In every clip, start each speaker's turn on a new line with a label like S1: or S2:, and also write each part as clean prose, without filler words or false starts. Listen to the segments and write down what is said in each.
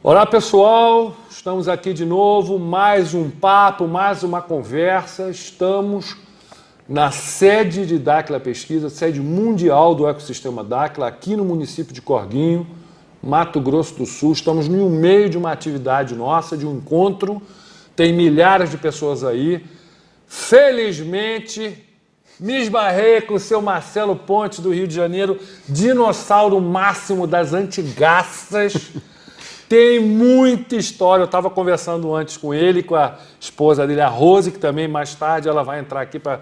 S1: Olá pessoal, estamos aqui de novo, mais um papo, mais uma conversa. Estamos na sede de Dáquila Pesquisa, sede mundial do ecossistema Dáquila, aqui no município de Corguinho, Mato Grosso do Sul. Estamos no meio de uma atividade nossa, de um encontro, tem milhares de pessoas aí. Felizmente, me esbarrei com o seu Marcelo Pontes do Rio de Janeiro, dinossauro máximo das antigaças. Tem muita história, eu estava conversando antes com ele, com a esposa dele, a Rose, que também mais tarde ela vai entrar aqui para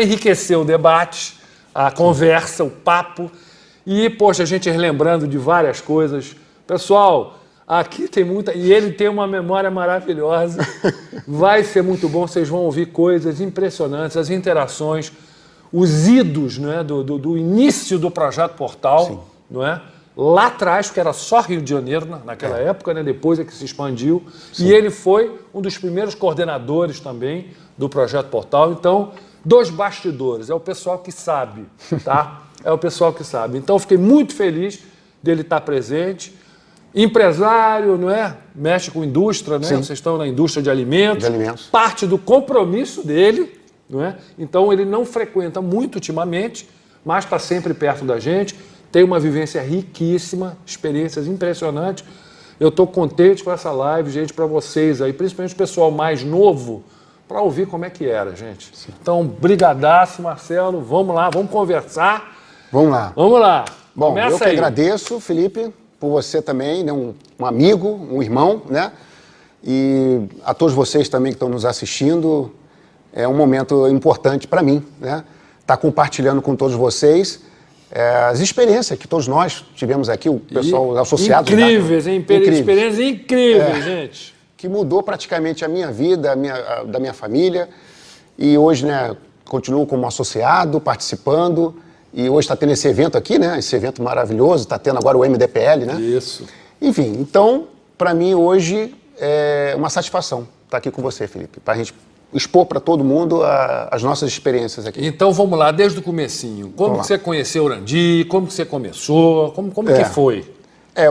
S1: enriquecer o debate, a conversa, o papo. E, poxa, a gente relembrando de várias coisas. Pessoal, aqui tem muita... E ele tem uma memória maravilhosa. Vai ser muito bom, vocês vão ouvir coisas impressionantes, as interações, os idos, não é, do início do Projeto Portal, sim, não é? Lá atrás, porque era só Rio de Janeiro naquela época, né? Depois é que se expandiu. Sim. E ele foi um dos primeiros coordenadores também do Projeto Portal. Então, dos bastidores, é o pessoal que sabe, tá? É o pessoal que sabe. Então, fiquei muito feliz dele estar presente. Empresário, não é? Mexe com indústria, né? Sim. Vocês estão na indústria de alimentos.
S2: De alimentos.
S1: Parte do compromisso dele, não é? Então, ele não frequenta muito ultimamente, mas está sempre perto da gente. Tem uma vivência riquíssima, experiências impressionantes. Eu estou contente com essa live, gente, para vocês aí, principalmente o pessoal mais novo, para ouvir como é que era, gente. Sim. Então, brigadaço, Marcelo. Vamos lá, vamos conversar.
S2: Vamos lá.
S1: Vamos lá.
S2: Bom,
S1: começa
S2: eu que
S1: aí.
S2: agradeço, Felipe, por você também, né, um amigo, um irmão, né? E a todos vocês também que estão nos assistindo, é um momento importante para mim, né? Estar compartilhando com todos vocês as experiências que todos nós tivemos aqui, o pessoal, os associados.
S1: Incríveis, hein?
S2: Incríveis.
S1: Experiências incríveis, gente.
S2: Que mudou praticamente a minha vida, da minha família. E hoje, né, continuo como associado, participando. E hoje está tendo esse evento aqui, né? Esse evento maravilhoso, está tendo agora o MDPL, né?
S1: Isso.
S2: Enfim, então, para mim hoje é uma satisfação estar aqui com você, Felipe, para a gente expor para todo mundo as nossas experiências aqui.
S1: Então vamos lá, desde o comecinho. Como que você conheceu o Urandi? Como que você começou? Como que foi?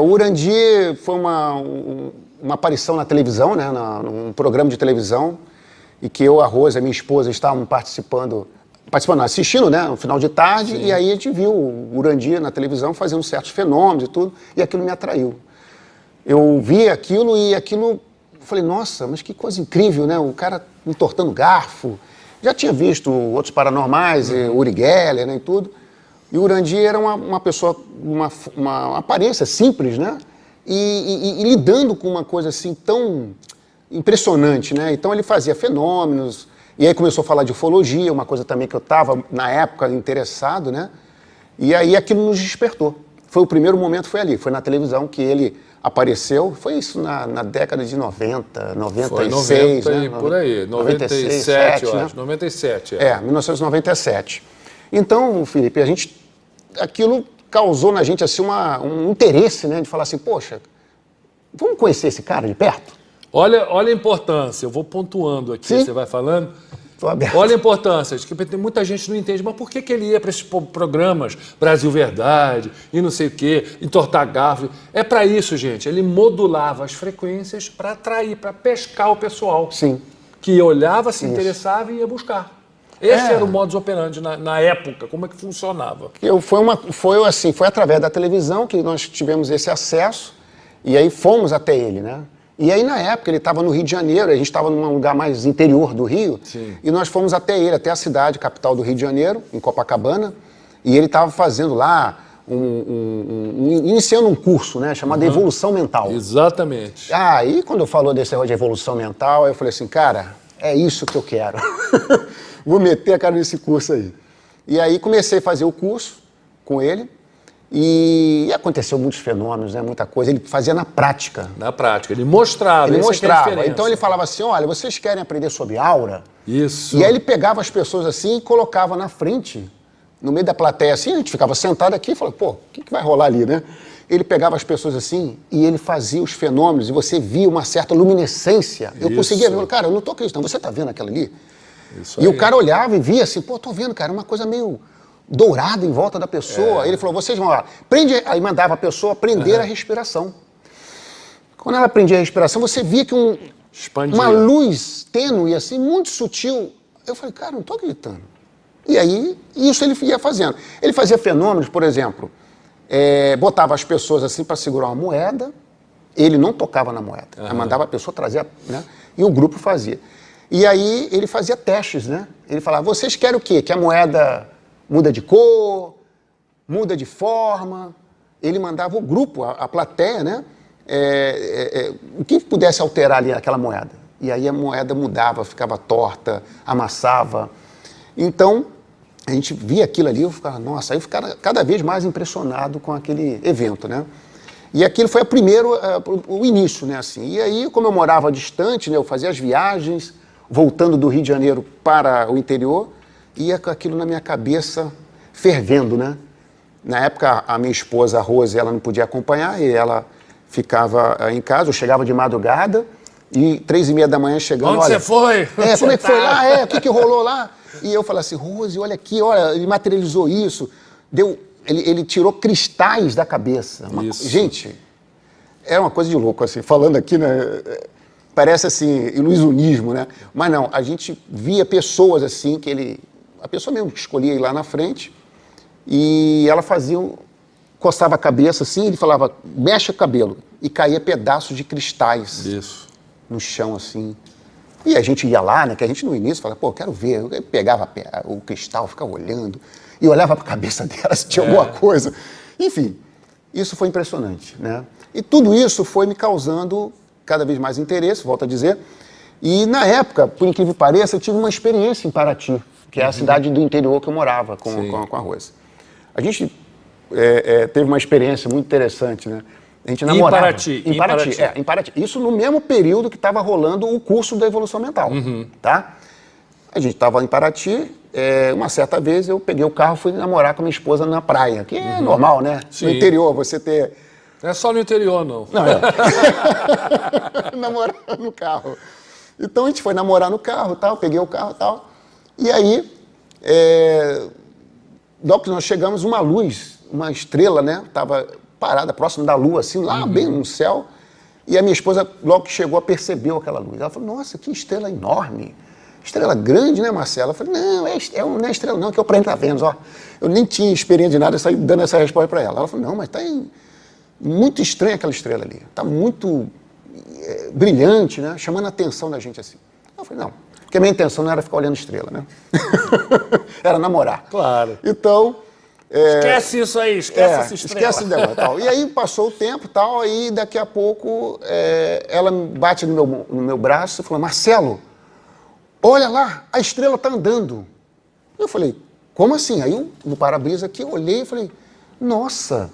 S2: O Urandi foi uma aparição na televisão, né, num programa de televisão, e que eu, a Rose, a minha esposa, estávamos assistindo, né, no final de tarde. Sim. E aí a gente viu o Urandi na televisão fazendo certos fenômenos e tudo, e aquilo me atraiu. Eu vi aquilo e aquilo... Falei, nossa, mas que coisa incrível, né? O cara entortando garfo. Já tinha visto outros paranormais, Uri Geller, né, e tudo. E o Urandi era uma pessoa, uma aparência simples, né? E lidando com uma coisa assim tão impressionante, né? Então ele fazia fenômenos, e aí começou a falar de ufologia, uma coisa também que eu estava, na época, interessado, né? E aí aquilo nos despertou. O primeiro momento foi ali, foi na televisão que ele apareceu, foi isso na década de 90, 96,
S1: foi 90,
S2: né?
S1: Por aí, 97, eu acho, 97.
S2: 1997. Então, Felipe, aquilo causou na gente assim, um interesse, né, de falar assim, poxa, vamos conhecer esse cara de perto?
S1: Olha a importância, eu vou pontuando aqui, sim, você vai falando. Olha a importância, que muita gente não entende, mas por que ele ia para esses programas Brasil Verdade e não sei o quê, entortar garfo? É para isso, gente. Ele modulava as frequências para atrair, para pescar o pessoal.
S2: Sim.
S1: Que olhava, se interessava e ia buscar. Esse era o modus operandi na época, como é que funcionava?
S2: Foi através da televisão que nós tivemos esse acesso e aí fomos até ele, né? E aí, na época, ele estava no Rio de Janeiro, a gente estava num lugar mais interior do Rio, sim, e nós fomos até ele, até a cidade, capital do Rio de Janeiro, em Copacabana, e ele estava fazendo lá, iniciando um curso, né, chamado Evolução Mental.
S1: Exatamente.
S2: Aí, quando eu falou desse negócio de evolução mental, eu falei assim, cara, é isso que eu quero. Vou meter a cara nesse curso aí. E aí, comecei a fazer o curso com ele, e aconteceu muitos fenômenos, né? Muita coisa. Ele fazia na prática.
S1: Na prática. Ele mostrava.
S2: Ele mostrava. Então ele falava assim, olha, vocês querem aprender sobre aura?
S1: Isso.
S2: E aí ele pegava as pessoas assim e colocava na frente, no meio da plateia assim, a gente ficava sentado aqui e falava, pô, o que vai rolar ali, né? Ele pegava as pessoas assim e ele fazia os fenômenos e você via uma certa luminescência. Eu conseguia ver, cara, eu não tô acreditando, você tá vendo aquilo ali? Isso aí. E o cara olhava e via assim, pô, tô vendo, cara, uma coisa meio dourado em volta da pessoa. Ele falou, vocês vão lá, prende, aí mandava a pessoa prender a respiração. Quando ela prendia a respiração, você via que
S1: Expandia.
S2: uma luz tênue, assim, muito sutil. Eu falei, cara, não estou acreditando. E aí, isso ele ia fazendo. Ele fazia fenômenos, por exemplo, botava as pessoas assim para segurar uma moeda, ele não tocava na moeda, ele mandava a pessoa trazer, né? E o grupo fazia. E aí ele fazia testes, né? Ele falava, vocês querem o quê? Que a moeda muda de cor, muda de forma. Ele mandava o grupo, a plateia, né? O que pudesse alterar ali aquela moeda. E aí a moeda mudava, ficava torta, amassava. Então, a gente via aquilo ali, eu ficava, nossa, aí eu ficava cada vez mais impressionado com aquele evento, né? E aquilo foi o início, né, assim. E aí, como eu morava distante, né, eu fazia as viagens, voltando do Rio de Janeiro para o interior, ia com aquilo na minha cabeça fervendo, né? Na época, a minha esposa, a Rose, ela não podia acompanhar, e ela ficava em casa, eu chegava de madrugada, e 3h30 da manhã chegando,
S1: Onde você foi?
S2: como é que foi lá? O que rolou lá? E eu falei assim, Rose, olha aqui, olha, ele materializou isso, ele tirou cristais da cabeça. Gente, era uma coisa de louco, assim, falando aqui, né, parece assim, ilusionismo, né? Mas não, a gente via pessoas assim, a pessoa mesmo que escolhia ir lá na frente, e ela coçava a cabeça assim, ele falava, mexe o cabelo, e caía pedaços de cristais no chão, assim. E a gente ia lá, né, que a gente no início falava, pô, quero ver. Eu pegava o cristal, ficava olhando, e olhava para a cabeça dela se tinha alguma coisa. Enfim, isso foi impressionante, né? E tudo isso foi me causando cada vez mais interesse, volto a dizer. E na época, por incrível que pareça, eu tive uma experiência em Paraty, que é a cidade do interior que eu morava com a Rose. A gente teve uma experiência muito interessante, né? A gente namorava. Em Paraty. Isso no mesmo período que estava rolando o curso da evolução mental, tá? A gente estava em Paraty, uma certa vez eu peguei o carro e fui namorar com a minha esposa na praia, que é normal, né?
S1: Sim.
S2: No interior, você ter...
S1: Não é só no interior, não.
S2: Namorar no carro. Então a gente foi namorar no carro, tal, peguei o carro e tal. E aí, logo que nós chegamos, uma luz, uma estrela, né? Estava parada próximo da lua, assim, lá bem no céu. E a minha esposa, logo que chegou, percebeu aquela luz. Ela falou, nossa, que estrela enorme. Estrela grande, né, Marcela? Eu falei, não, não é estrela não, que é o planeta Vênus, ó. Eu nem tinha experiência de nada, eu saí dando essa resposta para ela. Ela falou, não, mas tá muito estranha aquela estrela ali. Tá muito brilhante, né? Chamando a atenção da gente assim. Eu falei, não, porque a minha intenção não era ficar olhando estrela, né? Era namorar.
S1: Claro.
S2: Então...
S1: esquece isso aí, esquece essa estrela.
S2: Esquece dela, tal. E aí passou o tempo, tal, aí daqui a pouco ela bate no meu braço e falou, Marcelo, olha lá, a estrela está andando. Eu falei, como assim? Aí no para-brisa aqui eu olhei e falei, nossa,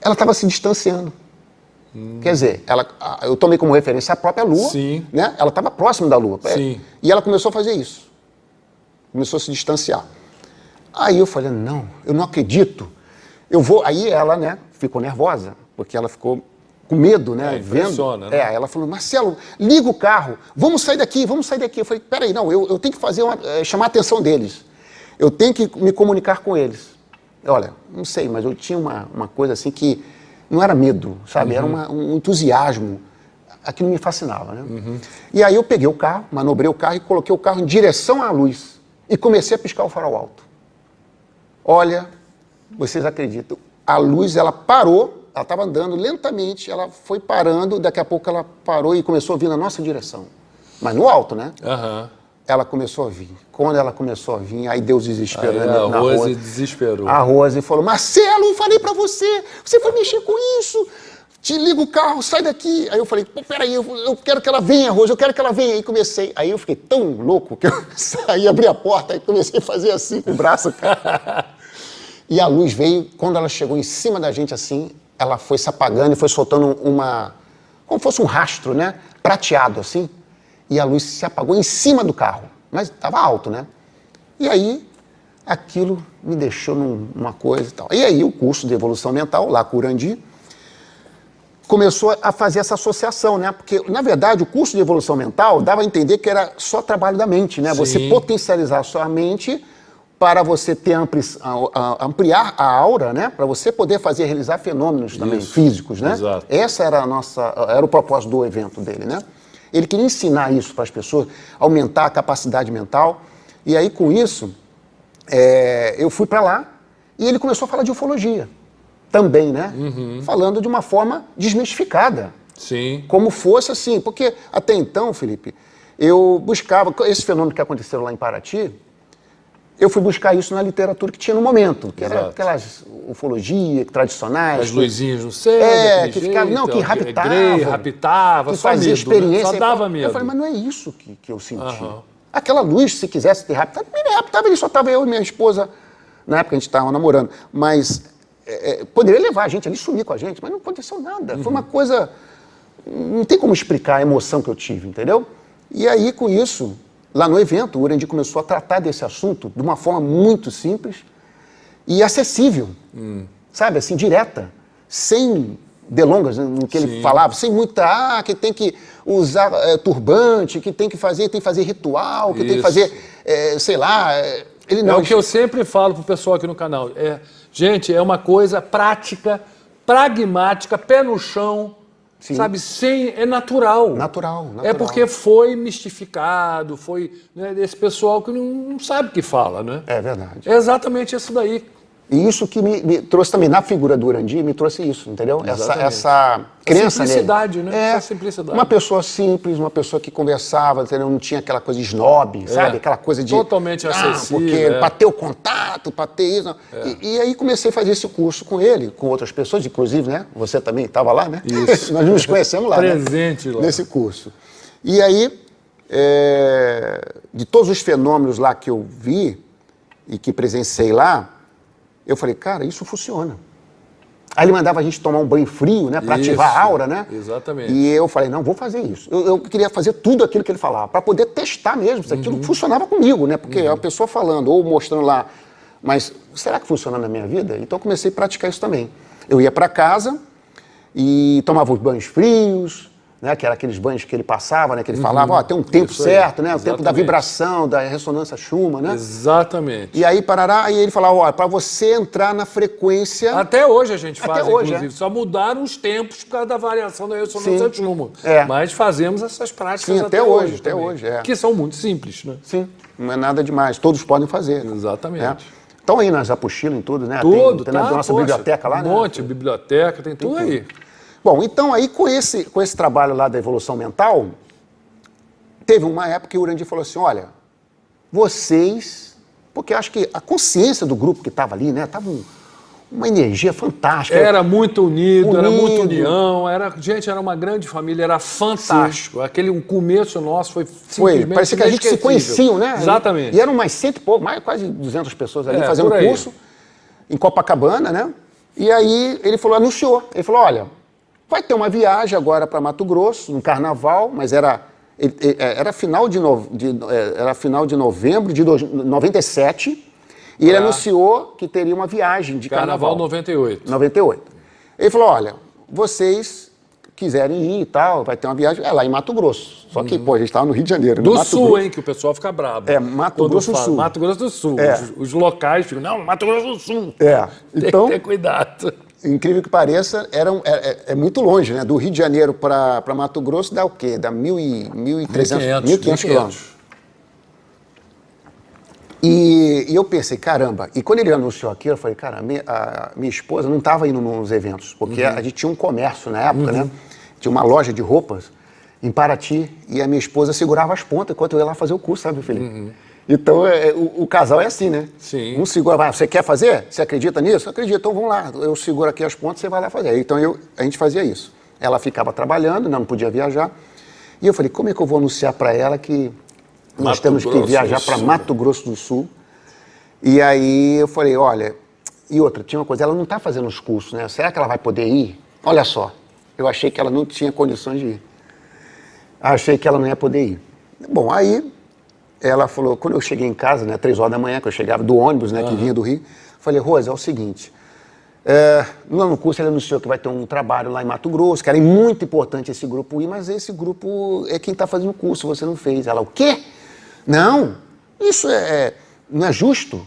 S2: ela estava se distanciando. Quer dizer, eu tomei como referência a própria Lua, né? Ela estava próxima da Lua.
S1: Sim.
S2: E ela começou a fazer isso. Começou a se distanciar. Aí eu falei, não, eu não acredito. Aí ela, né, ficou nervosa, porque ela ficou com medo, né, vendo.
S1: Né?
S2: Ela falou, Marcelo, liga o carro, vamos sair daqui. Eu falei, peraí, não, eu tenho que fazer chamar a atenção deles. Eu tenho que me comunicar com eles. Olha, não sei, mas eu tinha uma coisa assim que não era medo, sabe? Era um entusiasmo. Aquilo me fascinava, né? E aí eu peguei o carro, manobrei o carro e coloquei o carro em direção à luz. E comecei a piscar o farol alto. Olha, vocês acreditam, a luz, ela parou, ela estava andando lentamente, ela foi parando, daqui a pouco ela parou e começou a vir na nossa direção. Mas no alto, né? Ela começou a vir. Quando ela começou a vir, aí Deus desesperando.
S1: A Rose desesperou.
S2: A Rose falou, Marcelo, eu falei pra você foi mexer com isso, te liga o carro, sai daqui. Aí eu falei, peraí, eu quero que ela venha, Rose, eu quero que ela venha. Aí comecei, aí eu fiquei tão louco que eu saí, abri a porta, aí comecei a fazer assim com o braço, cara. E a luz veio, quando ela chegou em cima da gente assim, ela foi se apagando e foi soltando como fosse um rastro, né, prateado assim. E a luz se apagou em cima do carro, mas estava alto, né? E aí, aquilo me deixou numa coisa e tal. E aí, o curso de evolução mental, lá com o Urandi, começou a fazer essa associação, né? Porque, na verdade, o curso de evolução mental dava a entender que era só trabalho da mente, né? Você potencializar a sua mente para você ter ampliar a aura, né? Para você poder realizar fenômenos também físicos, né?
S1: Exato.
S2: Essa era o propósito do evento dele, né? Ele queria ensinar isso para as pessoas, aumentar a capacidade mental. E aí, com isso, eu fui para lá e ele começou a falar de ufologia também, né? Falando de uma forma desmistificada.
S1: Sim.
S2: Como fosse assim, porque até então, Felipe, eu buscava, esse fenômeno que aconteceu lá em Paraty, eu fui buscar isso na literatura que tinha no momento, que era aquelas ufologia tradicionais.
S1: As luzinhas no céu,
S2: que ficava, não, que
S1: raptava,
S2: que
S1: só
S2: fazia
S1: medo,
S2: experiência.
S1: né? Só dava medo.
S2: Eu falei, mas não é isso que eu senti. Aquela luz, se quisesse ter raptado, me raptava, ele só estava eu e minha esposa, na época a gente estava namorando, mas poderia levar a gente ali, sumir com a gente, mas não aconteceu nada. Foi uma coisa, não tem como explicar a emoção que eu tive, entendeu? E aí, com isso, lá no evento, o Urandir começou a tratar desse assunto de uma forma muito simples e acessível, sabe, assim, direta, sem delongas no que ele falava, sem muita, que tem que usar turbante, que tem que fazer ritual, que tem que fazer, sei lá, ele não...
S1: É o que eu sempre falo pro pessoal aqui no canal, gente, é uma coisa prática, pragmática, pé no chão, sabe, é natural.
S2: Natural.
S1: É porque foi mistificado, né, esse pessoal que não sabe o que fala, né?
S2: É verdade.
S1: É exatamente isso daí.
S2: E isso que me trouxe também, na figura do Urandir, me trouxe isso, entendeu? Essa crença nele.
S1: Simplicidade, né? Essa simplicidade.
S2: Uma pessoa simples, uma pessoa que conversava, entendeu? Não tinha aquela coisa snob, sabe? Aquela coisa de...
S1: Totalmente acessível.
S2: Porque para ter o contato, para ter isso... E aí comecei a fazer esse curso com ele, com outras pessoas, inclusive, né? Você também estava lá, né?
S1: Isso.
S2: Nós nos conhecemos lá,
S1: Presente lá.
S2: Nesse curso. E aí, de todos os fenômenos lá que eu vi e que presenciei lá, eu falei, cara, isso funciona. Aí ele mandava a gente tomar um banho frio, né, para ativar a aura, né?
S1: Exatamente.
S2: E eu falei, não, vou fazer isso. Eu queria fazer tudo aquilo que ele falava, para poder testar mesmo se aquilo funcionava comigo, né? Porque a pessoa falando ou mostrando lá, mas será que funciona na minha vida? Então eu comecei a praticar isso também. Eu ia para casa e tomava os banhos frios, né, que eram aqueles banhos que ele passava, né, que ele falava, tem um tempo certo, né, o tempo da vibração, da ressonância Schumann, né?
S1: Exatamente.
S2: E aí, e ele falava, olha, para você entrar na frequência...
S1: Até hoje a gente faz,
S2: hoje,
S1: inclusive. Só mudaram os tempos por causa da variação da ressonância Schumann. Mas fazemos essas práticas
S2: até hoje.
S1: Que são muito simples, né?
S2: Sim, não é nada demais. Todos podem fazer.
S1: Exatamente.
S2: Né? Estão aí nas apostilas e tudo, né?
S1: Tudo,
S2: tem na nossa biblioteca lá,
S1: né? Um monte, biblioteca, tem tudo aí.
S2: Bom, então aí com esse trabalho lá da evolução mental, teve uma época que o Urandir falou assim, olha, vocês... Porque eu acho que a consciência do grupo que estava ali, né? Tava uma energia fantástica.
S1: Era muito unido, era muita união, gente, era uma grande família, era fantástico. O começo nosso foi simplesmente
S2: parecia que a gente se conhecia, né?
S1: Exatamente.
S2: E eram mais 100 e pouco, quase 200 pessoas ali fazendo curso em Copacabana, né? E aí ele anunciou, ele falou, olha, vai ter uma viagem agora para Mato Grosso, no carnaval, mas era final de novembro de 97, e ele anunciou que teria uma viagem de carnaval.
S1: 98.
S2: 98. Ele falou, olha, vocês quiserem ir e tal, vai ter uma viagem, lá em Mato Grosso. Só que, a gente estava no Rio de Janeiro.
S1: Do Sul, hein, que o pessoal fica bravo.
S2: Mato Grosso do Sul.
S1: Mato Grosso do Sul. Os locais ficam, não, Mato Grosso do Sul.
S2: Então,
S1: tem que ter cuidado.
S2: Incrível que pareça, é muito longe, né? Do Rio de Janeiro para Mato Grosso dá o quê? Dá 1.300, 1.500 quilômetros. E eu pensei, caramba, e quando ele anunciou aquilo, eu falei, cara, a minha esposa não estava indo nos eventos, porque a gente tinha um comércio na época, né? Tinha uma loja de roupas em Paraty, e a minha esposa segurava as pontas enquanto eu ia lá fazer o curso, sabe, Felipe? Então, o casal é assim, né?
S1: Sim.
S2: Um segura, você quer fazer? Você acredita nisso? Acredito, então vamos lá. Eu seguro aqui as pontas, você vai lá fazer. Então, a gente fazia isso. Ela ficava trabalhando, não podia viajar. E eu falei, como é que eu vou anunciar para ela que nós temos que viajar para Mato Grosso do Sul? E aí eu falei, olha, e outra, tinha uma coisa, ela não está fazendo os cursos, né? Será que ela vai poder ir? Olha só, eu achei que ela não tinha condições de ir. Achei que ela não ia poder ir. Bom, aí ela falou, quando eu cheguei em casa, né, 3 horas da manhã, que eu chegava do ônibus, né, que vinha do Rio, falei, Rosa, é o seguinte, no curso ele anunciou que vai ter um trabalho lá em Mato Grosso, que era muito importante esse grupo ir, mas esse grupo é quem está fazendo o curso, você não fez. Ela, o quê? Não, isso não é justo.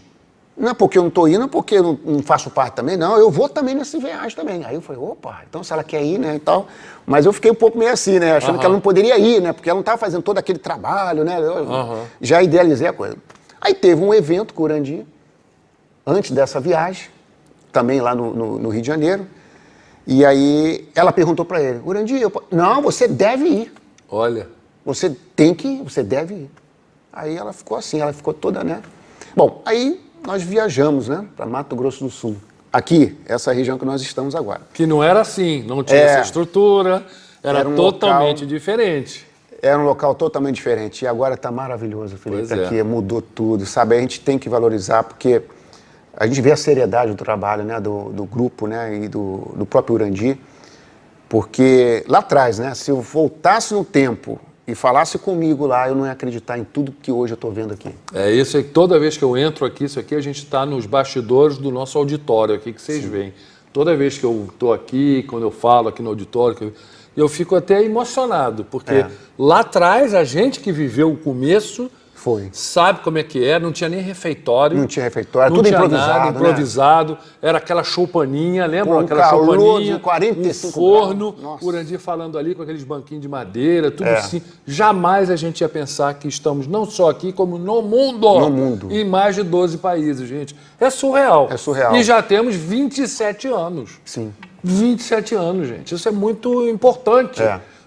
S2: Não é porque eu não estou indo, porque eu não faço parte também, não. Eu vou também nessa viagem também. Aí eu falei, opa, então se ela quer ir, né, e tal. Mas eu fiquei um pouco meio assim, né, achando que ela não poderia ir, né, porque ela não estava fazendo todo aquele trabalho, né. Eu já idealizei a coisa. Aí teve um evento com o Urandir, antes dessa viagem, também lá no Rio de Janeiro. E aí ela perguntou para ele, Urandir, não, você deve ir.
S1: Olha.
S2: Você tem que ir, você deve ir. Aí ela ficou assim, ela ficou toda, né. Bom, aí nós viajamos, né, para Mato Grosso do Sul. Aqui, essa região que nós estamos agora.
S1: Que não era assim, não tinha essa estrutura, era
S2: um
S1: totalmente
S2: local,
S1: diferente.
S2: Era um local totalmente diferente. E agora está maravilhoso, Felipe, aqui mudou tudo, sabe? A gente tem que valorizar, porque a gente vê a seriedade do trabalho, né, do grupo, né, e do próprio Urandir. Porque lá atrás, né, se eu voltasse no tempo e falasse comigo lá, eu não ia acreditar em tudo que hoje eu estou vendo aqui.
S1: É isso aí, toda vez que eu entro aqui, isso aqui a gente está nos bastidores do nosso auditório aqui que vocês veem. Toda vez que eu estou aqui, quando eu falo aqui no auditório, eu fico até emocionado, porque lá atrás a gente que viveu o começo sabe como é que é, não tinha nem refeitório.
S2: Não tinha refeitório, tudo improvisado.
S1: Nada, improvisado, né? Era aquela choupaninha, lembra? Aquela
S2: calor
S1: choupaninha,
S2: de 45
S1: um forno,
S2: Nossa.
S1: o Urandir falando ali com aqueles banquinhos de madeira, tudo assim. Jamais a gente ia pensar que estamos não só aqui, como no mundo.
S2: No mundo.
S1: Em mais de 12 países, gente. É surreal.
S2: É surreal.
S1: E já temos 27 anos.
S2: Sim.
S1: 27 anos, gente. Isso é muito importante.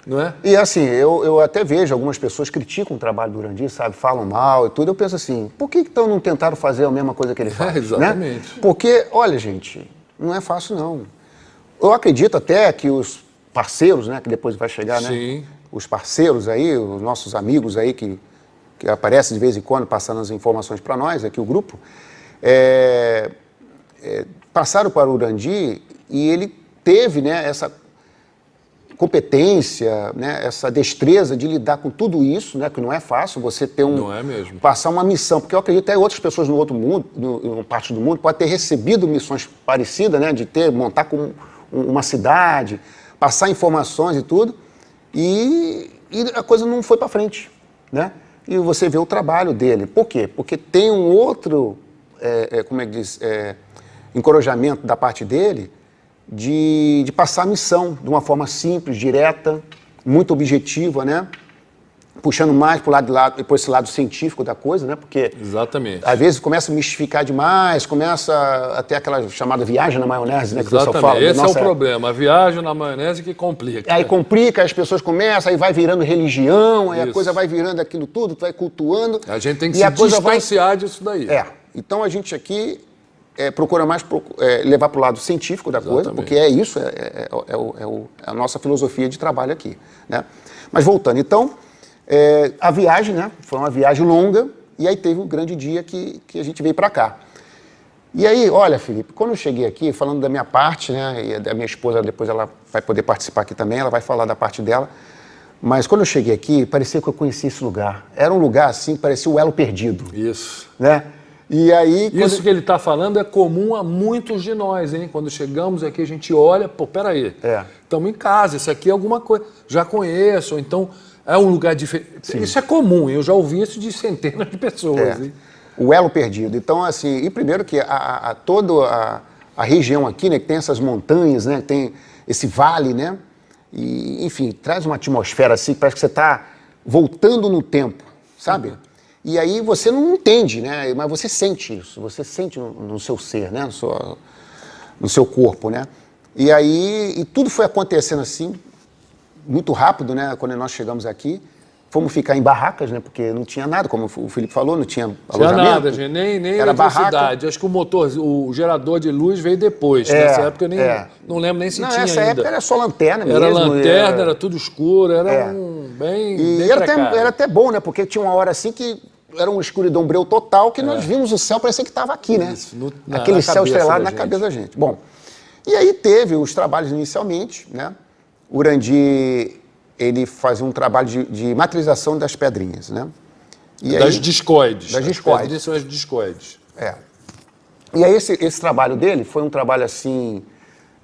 S1: Não é?
S2: E assim, eu até vejo algumas pessoas criticam o trabalho do Urandir, sabe? Falam mal e tudo. Eu penso assim, por que então não tentaram fazer a mesma coisa que ele faz?
S1: Exatamente.
S2: Né? Porque, olha, gente, não é fácil não. Eu acredito até que os parceiros, né, que depois vai chegar,
S1: Sim.
S2: né? Os parceiros aí, os nossos amigos aí que aparecem de vez em quando passando as informações para nós, aqui o grupo, passaram para o Urandir e ele teve, né, essa competência, né, essa destreza de lidar com tudo isso, né, que não é fácil você ter
S1: Não é mesmo.
S2: passar uma missão, porque eu acredito que até outras pessoas no outro mundo, em parte do mundo, podem ter recebido missões parecidas, né, de montar com uma cidade, passar informações e tudo, e a coisa não foi para frente, né? E você vê o trabalho dele. Por quê? Porque tem um outro, como é que diz, encorajamento da parte dele, de passar a missão de uma forma simples, direta, muito objetiva, né? Puxando mais por esse lado científico da coisa, né? Porque
S1: Exatamente.
S2: às vezes começa a mistificar demais, começa a ter aquela chamada viagem na maionese, né? Que o
S1: Exatamente.
S2: pessoal fala.
S1: Esse é o problema, a viagem na maionese que complica.
S2: Aí complica, as pessoas começam, aí vai virando religião, aí a
S1: Isso.
S2: coisa vai virando aquilo tudo, vai cultuando.
S1: A gente tem que
S2: e
S1: se
S2: a coisa
S1: distanciar disso daí.
S2: Então a gente aqui procura mais levar para o lado científico da coisa, porque é isso, é a nossa filosofia de trabalho aqui, né? Mas voltando, então, a viagem, né? Foi uma viagem longa, e aí teve um grande dia que a gente veio para cá. E aí, olha, Felipe, quando eu cheguei aqui, falando da minha parte, né? E da minha esposa, depois ela vai poder participar aqui também, ela vai falar da parte dela. Mas quando eu cheguei aqui, parecia que eu conhecia esse lugar. Era um lugar assim, parecia o elo perdido.
S1: Isso.
S2: Né? E aí...
S1: Isso que ele está falando é comum a muitos de nós, hein? Quando chegamos aqui, a gente olha, pô, peraí, estamos em casa, isso aqui é alguma coisa, já conheço, ou então é um lugar diferente. Isso é comum, eu já ouvi isso de centenas de pessoas. Hein?
S2: O elo perdido. Então, assim, e primeiro que toda a região aqui, né, que tem essas montanhas, né, tem esse vale, né, e, enfim, traz uma atmosfera assim, parece que você está voltando no tempo, sabe? E aí você não entende, né? Mas você sente isso, você sente no seu ser, né? No seu corpo, né? E aí tudo foi acontecendo assim, muito rápido, né? Quando nós chegamos aqui, fomos ficar em barracas, né? Porque não tinha nada, como o Felipe falou, não tinha alojamento.
S1: Tinha nada, gente, nem
S2: era
S1: eletricidade.
S2: Barraca.
S1: Acho que o gerador de luz veio depois. Nessa época eu não lembro nem se tinha
S2: nessa
S1: ainda.
S2: época era só lanterna mesmo.
S1: Era lanterna, era tudo escuro, era bem
S2: era até bom, né? Porque tinha uma hora assim que era uma escuridão breu total, que nós vimos o céu, parecia que estava aqui, né?
S1: Isso,
S2: aquele céu estrelado na cabeça da gente. Bom, e aí teve os trabalhos inicialmente, né? O Urandir, ele fazia um trabalho de materialização das pedrinhas, né?
S1: Das discoides.
S2: Das discoides.
S1: As são as discoides.
S2: E aí esse trabalho dele foi um trabalho assim,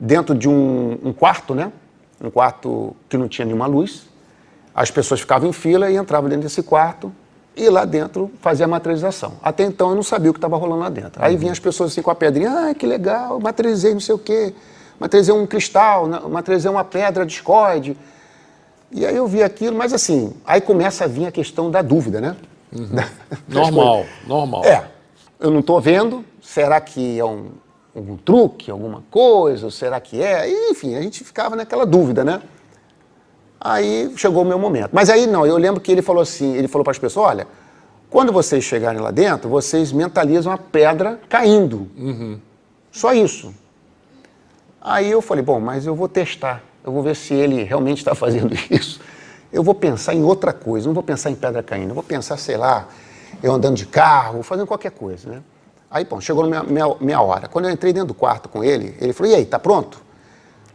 S2: dentro de um quarto, né? Um quarto que não tinha nenhuma luz. As pessoas ficavam em fila e entravam dentro desse quarto e lá dentro fazer a materialização. Até então eu não sabia o que estava rolando lá dentro. Aí vinham as pessoas assim com a pedrinha, que legal, materializei não sei o quê, materializei um cristal, materializei uma pedra discoide. E aí eu vi aquilo, mas assim, aí começa a vir a questão da dúvida, né?
S1: Normal, normal.
S2: Eu não estou vendo, será que é um truque, alguma coisa, ou será que é? E, enfim, a gente ficava naquela dúvida, né? Aí chegou o meu momento. Mas aí não, eu lembro que ele falou assim, ele falou para as pessoas, olha, quando vocês chegarem lá dentro, vocês mentalizam a pedra caindo. Só isso. Aí eu falei, bom, mas eu vou testar, eu vou ver se ele realmente está fazendo isso. Eu vou pensar em outra coisa, não vou pensar em pedra caindo, eu vou pensar, sei lá, eu andando de carro, fazendo qualquer coisa, né? Aí, bom, chegou na minha hora. Quando eu entrei dentro do quarto com ele, ele falou, e aí, tá pronto?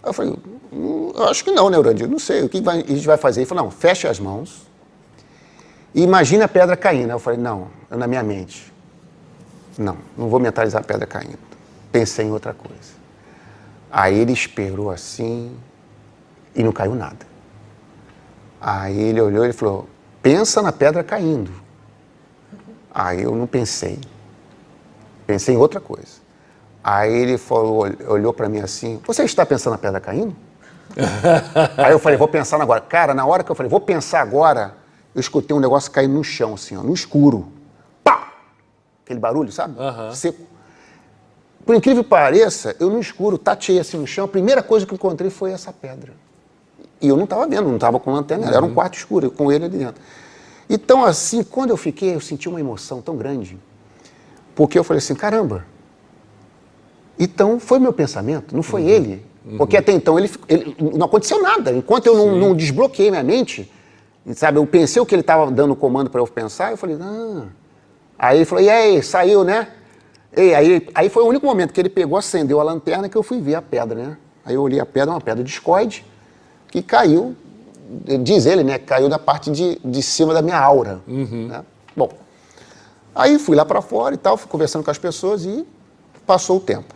S2: Eu falei, eu acho que não, né, Urandir? Não sei, o que a gente vai fazer? Ele falou, não, feche as mãos e imagine a pedra caindo. Eu falei, não, na minha mente, não vou mentalizar a pedra caindo. Pensei em outra coisa. Aí ele esperou assim e não caiu nada. Aí ele olhou e falou, pensa na pedra caindo. Aí eu não pensei. Pensei em outra coisa. Aí ele falou, olhou para mim assim, você está pensando na pedra caindo? Aí eu falei, vou pensar agora. Cara, na hora que eu falei, vou pensar agora, eu escutei um negócio caindo no chão, assim, ó, no escuro. Pá! Aquele barulho, sabe? Seco. Por incrível que pareça, eu no escuro, tateei assim no chão, a primeira coisa que eu encontrei foi essa pedra. E eu não estava vendo, não estava com lanterna, era um quarto escuro, com ele ali dentro. Então, assim, quando eu fiquei, eu senti uma emoção tão grande, porque eu falei assim, caramba, então foi meu pensamento, não foi ele. Porque até então ele não aconteceu nada. Enquanto eu não desbloqueei minha mente, sabe, eu pensei o que ele estava dando o comando para eu pensar, eu falei, não. Aí ele falou, e aí, saiu, né? E aí foi o único momento que ele pegou, acendeu a lanterna, que eu fui ver a pedra, né? Aí eu olhei a pedra, uma pedra discoide, que caiu, diz ele, né, que caiu da parte de cima da minha aura. Né? Bom, aí fui lá para fora e tal, fui conversando com as pessoas e passou o tempo.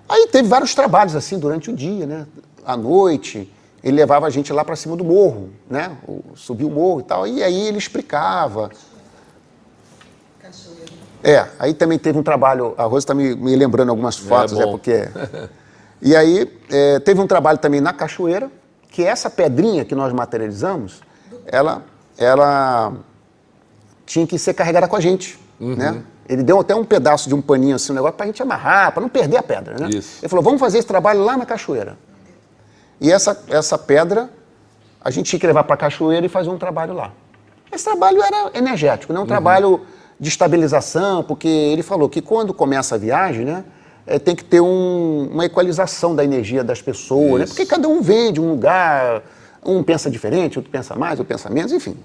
S2: Aí teve vários trabalhos assim durante o dia, né? À noite, ele levava a gente lá para cima do morro, né? Subia o morro e tal, e aí ele explicava. Aí também teve um trabalho, a Rosa está me lembrando algumas fotos, porque... E aí teve um trabalho também na cachoeira, que essa pedrinha que nós materializamos, ela tinha que ser carregada com a gente, né? Ele deu até um pedaço de um paninho assim, um negócio para a gente amarrar, para não perder a pedra, né?
S1: Isso.
S2: Ele falou, vamos fazer esse trabalho lá na cachoeira. E essa pedra, a gente tinha que levar para a cachoeira e fazer um trabalho lá. Esse trabalho era energético, né? Um trabalho de estabilização, porque ele falou que quando começa a viagem, né? Tem que ter uma equalização da energia das pessoas, né? Porque cada um vem de um lugar, um pensa diferente, outro pensa mais, outro pensa menos, enfim.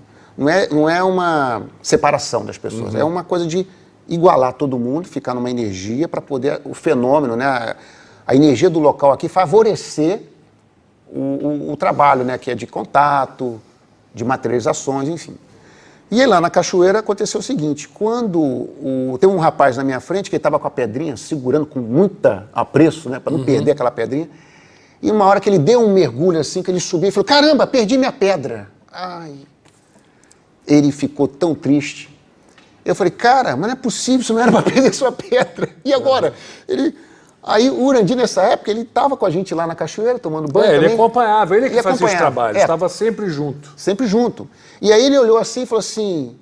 S2: Não é uma separação das pessoas, é uma coisa de igualar todo mundo, ficar numa energia para poder, o fenômeno, né? A energia do local aqui favorecer o trabalho, né? Que é de contato, de materializações, enfim. E aí lá na cachoeira aconteceu o seguinte, quando tem um rapaz na minha frente que estava com a pedrinha, segurando com muita apreço, né, para não perder aquela pedrinha, e uma hora que ele deu um mergulho assim, que ele subiu e falou, caramba, perdi minha pedra. Ai, ele ficou tão triste. Eu falei, cara, mas não é possível, isso não era para perder sua pedra. E agora? Aí o Urandir, nessa época, ele estava com a gente lá na cachoeira, tomando banho também.
S1: Ele acompanhava, ele que fazia os trabalhos, estava sempre junto.
S2: Sempre junto. E aí ele olhou assim e falou assim,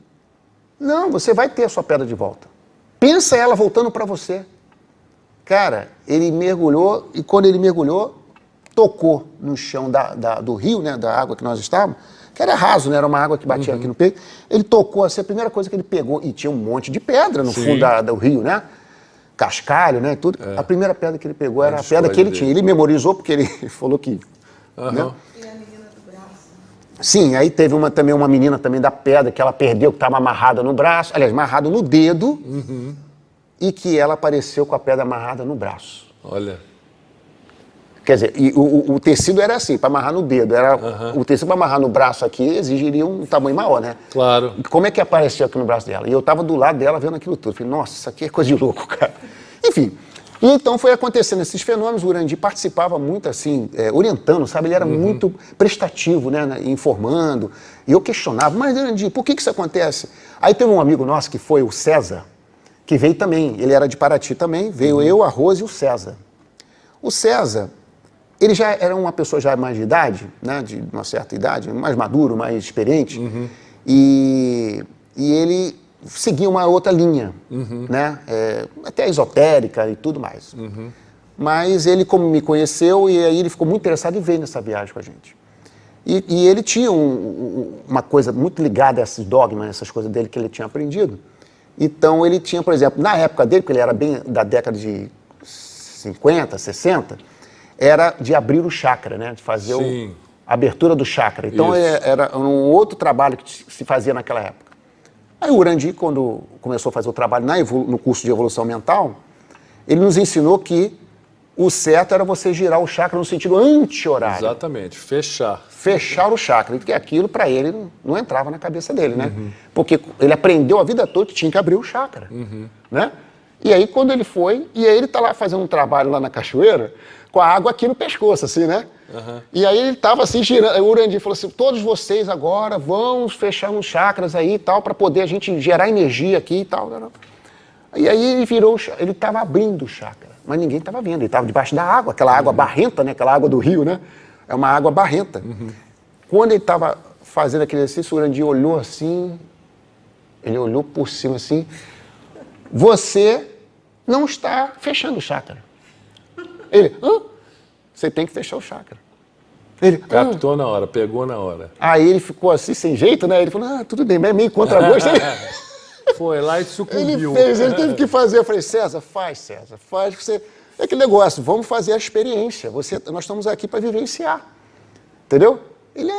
S2: não, você vai ter a sua pedra de volta. Pensa ela voltando para você. Cara, ele mergulhou, e quando ele mergulhou, tocou no chão do rio, né, da água que nós estávamos, que era raso, né, era uma água que batia aqui no peito. Ele tocou assim, a primeira coisa que ele pegou, e tinha um monte de pedra no fundo do rio, né? Cascalho, né, tudo. A primeira pedra que ele pegou era a pedra que ele tinha. Ele memorizou porque ele falou que... Né?
S3: E a menina do braço?
S2: Sim, aí teve também uma menina também da pedra que ela perdeu, que estava amarrada no braço, aliás, amarrado no dedo, e que ela apareceu com a pedra amarrada no braço.
S1: Olha.
S2: Quer dizer, e o tecido era assim, para amarrar no dedo. O tecido para amarrar no braço aqui exigiria um tamanho maior, né?
S1: Claro.
S2: Como é que apareceu aqui no braço dela? E eu estava do lado dela vendo aquilo tudo. Falei, nossa, isso aqui é coisa de louco, cara. Enfim, E então foi acontecendo esses fenômenos, o Urandir participava muito assim, orientando, sabe? Ele era muito prestativo, né, informando. E eu questionava, mas Urandir, por que isso acontece? Aí teve um amigo nosso que foi o César, que veio também, ele era de Paraty também, veio eu, a Rose e o César. O César, ele já era uma pessoa já mais de idade, né, de uma certa idade, mais maduro, mais experiente, e ele seguia uma outra linha, né, até esotérica e tudo mais. Mas ele, como me conheceu, e aí ele ficou muito interessado em ver nessa viagem com a gente. E ele tinha uma coisa muito ligada a esses dogmas, essas coisas dele que ele tinha aprendido. Então ele tinha, por exemplo, na época dele, porque ele era bem da década de 50, 60, era de abrir o chakra, né? De fazer a abertura do chakra. Então era um outro trabalho que se fazia naquela época. Aí o Urandir, quando começou a fazer o trabalho no curso de evolução mental, ele nos ensinou que o certo era você girar o chakra no sentido anti-horário.
S1: Exatamente, fechar.
S2: Fechar o chakra, porque aquilo para ele não entrava na cabeça dele, né? Porque ele aprendeu a vida toda que tinha que abrir o chakra, né? E aí quando ele foi, e aí ele tá lá fazendo um trabalho lá na cachoeira, com a água aqui no pescoço, assim, né? E aí ele tava assim girando, o Urandir falou assim, todos vocês agora vão fechar uns chakras aí e tal, para poder a gente gerar energia aqui e tal. E aí ele virou, ele tava abrindo o chakra, mas ninguém tava vendo, ele tava debaixo da água, aquela água barrenta, né? Aquela água do rio, né? É uma água barrenta. Quando ele estava fazendo aquele exercício, o Urandir olhou assim, ele olhou por cima assim, você não está fechando o chakra. Ele, você tem que fechar o chakra. Ele,
S1: Captou na hora, pegou na hora.
S2: Aí ele ficou assim, sem jeito, né? Ele falou, tudo bem, mas é meio contra gosto.
S1: Foi lá e sucumbiu.
S2: Ele teve que fazer. Eu falei, César, faz, você... É aquele negócio, vamos fazer a experiência. Nós estamos aqui para vivenciar. Entendeu? Ele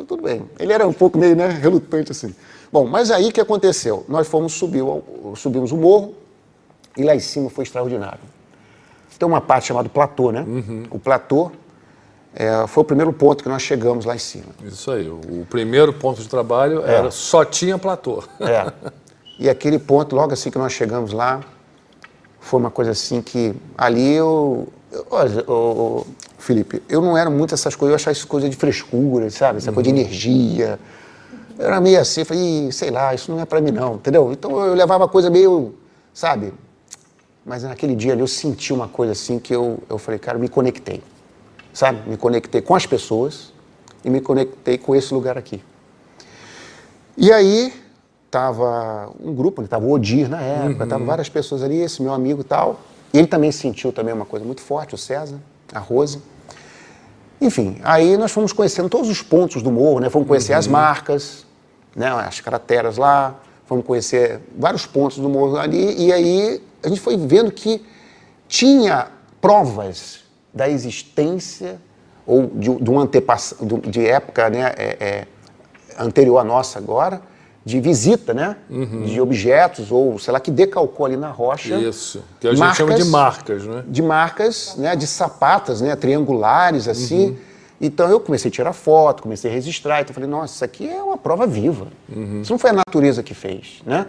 S2: tudo bem. Ele era um pouco meio, né, relutante assim. Bom, mas aí o que aconteceu? Nós subimos o morro e lá em cima foi extraordinário. Tem uma parte chamada platô, né? O platô foi o primeiro ponto que nós chegamos lá em cima.
S1: Isso aí. O primeiro ponto de trabalho só tinha platô.
S2: E aquele ponto, logo assim que nós chegamos lá, foi uma coisa assim que ali olha, Felipe, eu não era muito essas coisas, eu achava isso coisa de frescura, sabe? Essa coisa de energia. Eu era meio assim, falei, sei lá, isso não é pra mim não, entendeu? Então eu levava a coisa meio, sabe? Mas naquele dia ali eu senti uma coisa assim que eu falei, cara, me conectei, sabe? Me conectei com as pessoas e me conectei com esse lugar aqui. E aí tava um grupo, tava o Odir na época, tava várias pessoas ali, esse meu amigo e tal. E ele também sentiu também uma coisa muito forte, o César, a Rose. Enfim, aí nós fomos conhecendo todos os pontos do morro, né? Fomos conhecer as marcas, né? As crateras lá, fomos conhecer vários pontos do morro ali, e aí a gente foi vendo que tinha provas da existência ou de um antepassado, de época, né? Anterior à nossa agora, de visita, né? De objetos, ou sei lá, que decalcou ali na rocha.
S1: Isso, que a gente chama de marcas, né? De
S2: marcas, né? De sapatas, né? Triangulares, assim. Então eu comecei a tirar foto, comecei a registrar, então eu falei, nossa, isso aqui é uma prova viva. Isso não foi a natureza que fez, né?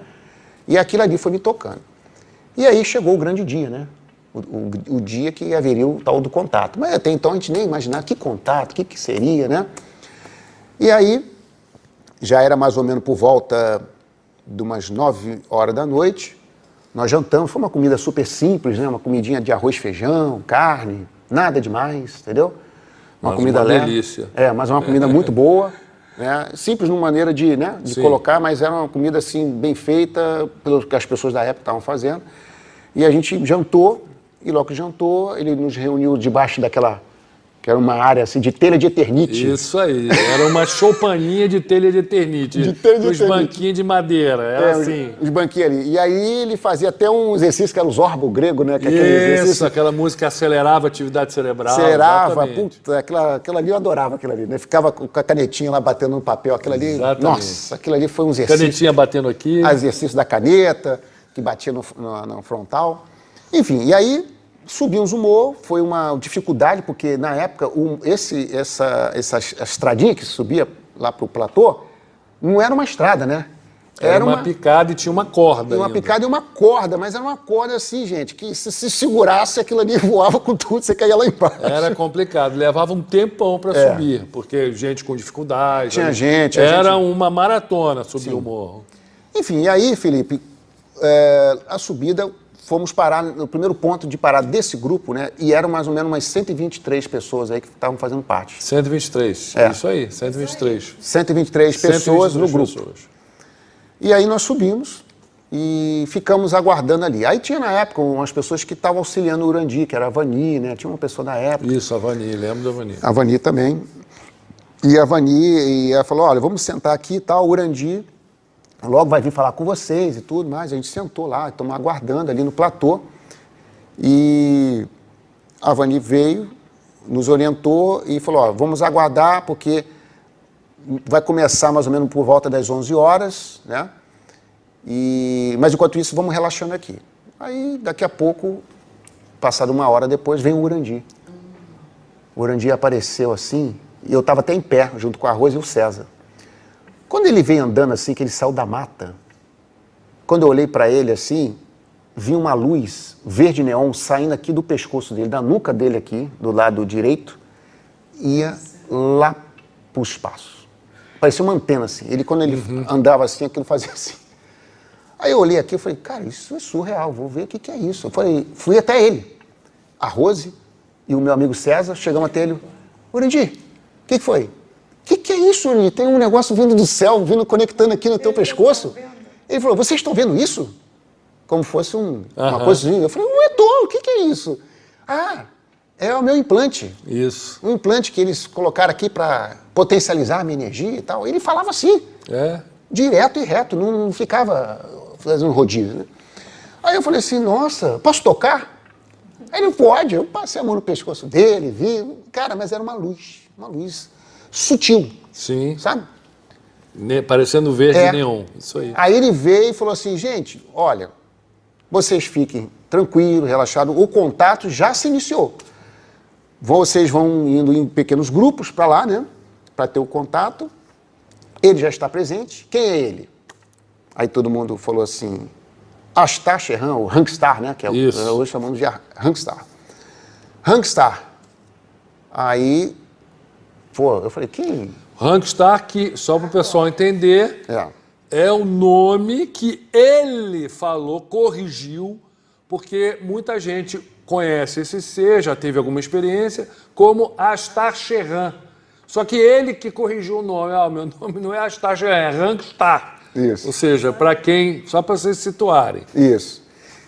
S2: E aquilo ali foi me tocando. E aí chegou o grande dia, né? O dia que haveria o tal do contato. Mas até então a gente nem imaginava que contato, o que seria, né? E aí já era mais ou menos por volta de umas 9 horas da noite. Nós jantamos, foi uma comida super simples, né? Uma comidinha de arroz, feijão, carne, nada demais, entendeu? Uma comida leve.
S1: Delícia.
S2: Mas uma comida muito boa, né? Simples numa maneira de, né, de colocar, mas era uma comida assim bem feita pelo que as pessoas da época estavam fazendo. E a gente jantou, e logo que jantou, ele nos reuniu debaixo daquela, que era uma área assim, de telha de eternite.
S1: Isso aí, era uma choupaninha de telha de eternite.
S2: De telha de
S1: os
S2: eternite.
S1: Banquinhos de madeira, era assim.
S2: Os banquinhos ali. E aí ele fazia até um exercício que era o zorbo grego, né? Que
S1: Isso, aquela música que acelerava a atividade cerebral.
S2: Acelerava, puta, aquela ali eu adorava aquilo ali, né? Ficava com a canetinha lá batendo no papel, aquilo ali. Exatamente. Nossa, aquilo ali foi um exercício.
S1: Canetinha batendo aqui.
S2: Exercício da caneta, que batia no frontal. Enfim, e aí subimos o morro, foi uma dificuldade, porque na época essa estradinha que subia lá para o platô não era uma estrada, né?
S1: Era uma picada e tinha uma corda.
S2: Uma
S1: ainda.
S2: picada e uma corda, mas era uma corda assim, gente, que se segurasse aquilo ali voava com tudo, você caía lá embaixo.
S1: Era complicado, levava um tempão para subir, porque gente com dificuldade.
S2: Tinha gente. a
S1: Era
S2: gente...
S1: uma maratona subir o morro.
S2: Enfim, e aí, Felipe, a subida, fomos parar no primeiro ponto de parada desse grupo, né? E eram mais ou menos umas 123 pessoas aí que estavam fazendo parte.
S1: 123, isso aí, 123.
S2: 123 pessoas no grupo.
S1: Pessoas.
S2: E aí nós subimos e ficamos aguardando ali. Aí tinha na época umas pessoas que estavam auxiliando o Urandi, que era a Vani, né? Tinha uma pessoa da época.
S1: Isso, a Vani, lembro da Vani.
S2: A Vani também. E a Vani, e ela falou, olha, vamos sentar aqui e tal, o Urandi logo vai vir falar com vocês e tudo mais. A gente sentou lá, estamos aguardando ali no platô. E a Vani veio, nos orientou e falou, ó, vamos aguardar porque vai começar mais ou menos por volta das 11 horas, né? Mas enquanto isso, vamos relaxando aqui. Aí, daqui a pouco, passada uma hora depois, vem o Urandi. O Urandi apareceu assim, e eu estava até em pé, junto com a Rose e o César. Quando ele veio andando assim, que ele saiu da mata, quando eu olhei para ele assim, vi uma luz verde neon saindo aqui do pescoço dele, da nuca dele aqui, do lado direito, ia lá para o espaço. Parecia uma antena, assim. Ele, quando ele andava assim, aquilo fazia assim. Aí eu olhei aqui e falei, cara, isso é surreal, vou ver o que é isso. Eu falei, fui até ele. A Rose e o meu amigo César, chegamos até ele. Urandi, o que foi? O que é isso, Urandi? Tem um negócio vindo do céu, vindo conectando aqui no teu pescoço. Ele falou, vocês estão vendo isso? Como fosse uma coisinha. Eu falei, não é dor, o que é isso? Ah, é o meu implante.
S1: Isso.
S2: Um implante que eles colocaram aqui para potencializar a minha energia e tal. Ele falava assim, direto e reto, não ficava fazendo rodízio, né? Aí eu falei assim, nossa, posso tocar? Aí ele, pode. Eu passei a mão no pescoço dele, vi. Cara, mas era uma luz sutil.
S1: Sim.
S2: Sabe?
S1: Parecendo verde neon, isso aí.
S2: Aí ele veio e falou assim, gente, olha, vocês fiquem tranquilos, relaxados, o contato já se iniciou. Vocês vão indo em pequenos grupos para lá, né? Para ter o contato. Ele já está presente. Quem é ele? Aí todo mundo falou assim, Astar Sherran, o Hangstar, né? Que é hoje chamamos de Hangstar. Hangstar. Aí, pô, eu falei, quem?
S1: Hangstar, que, só para o pessoal entender, é o nome que ele falou, corrigiu, porque muita gente conhece esse ser, já teve alguma experiência, como Astar Sherran. Só que ele que corrigiu o nome. Meu nome não é Astar Sherran, é Hangstar.
S2: Isso.
S1: Ou seja, para quem, só para vocês se situarem.
S2: Isso.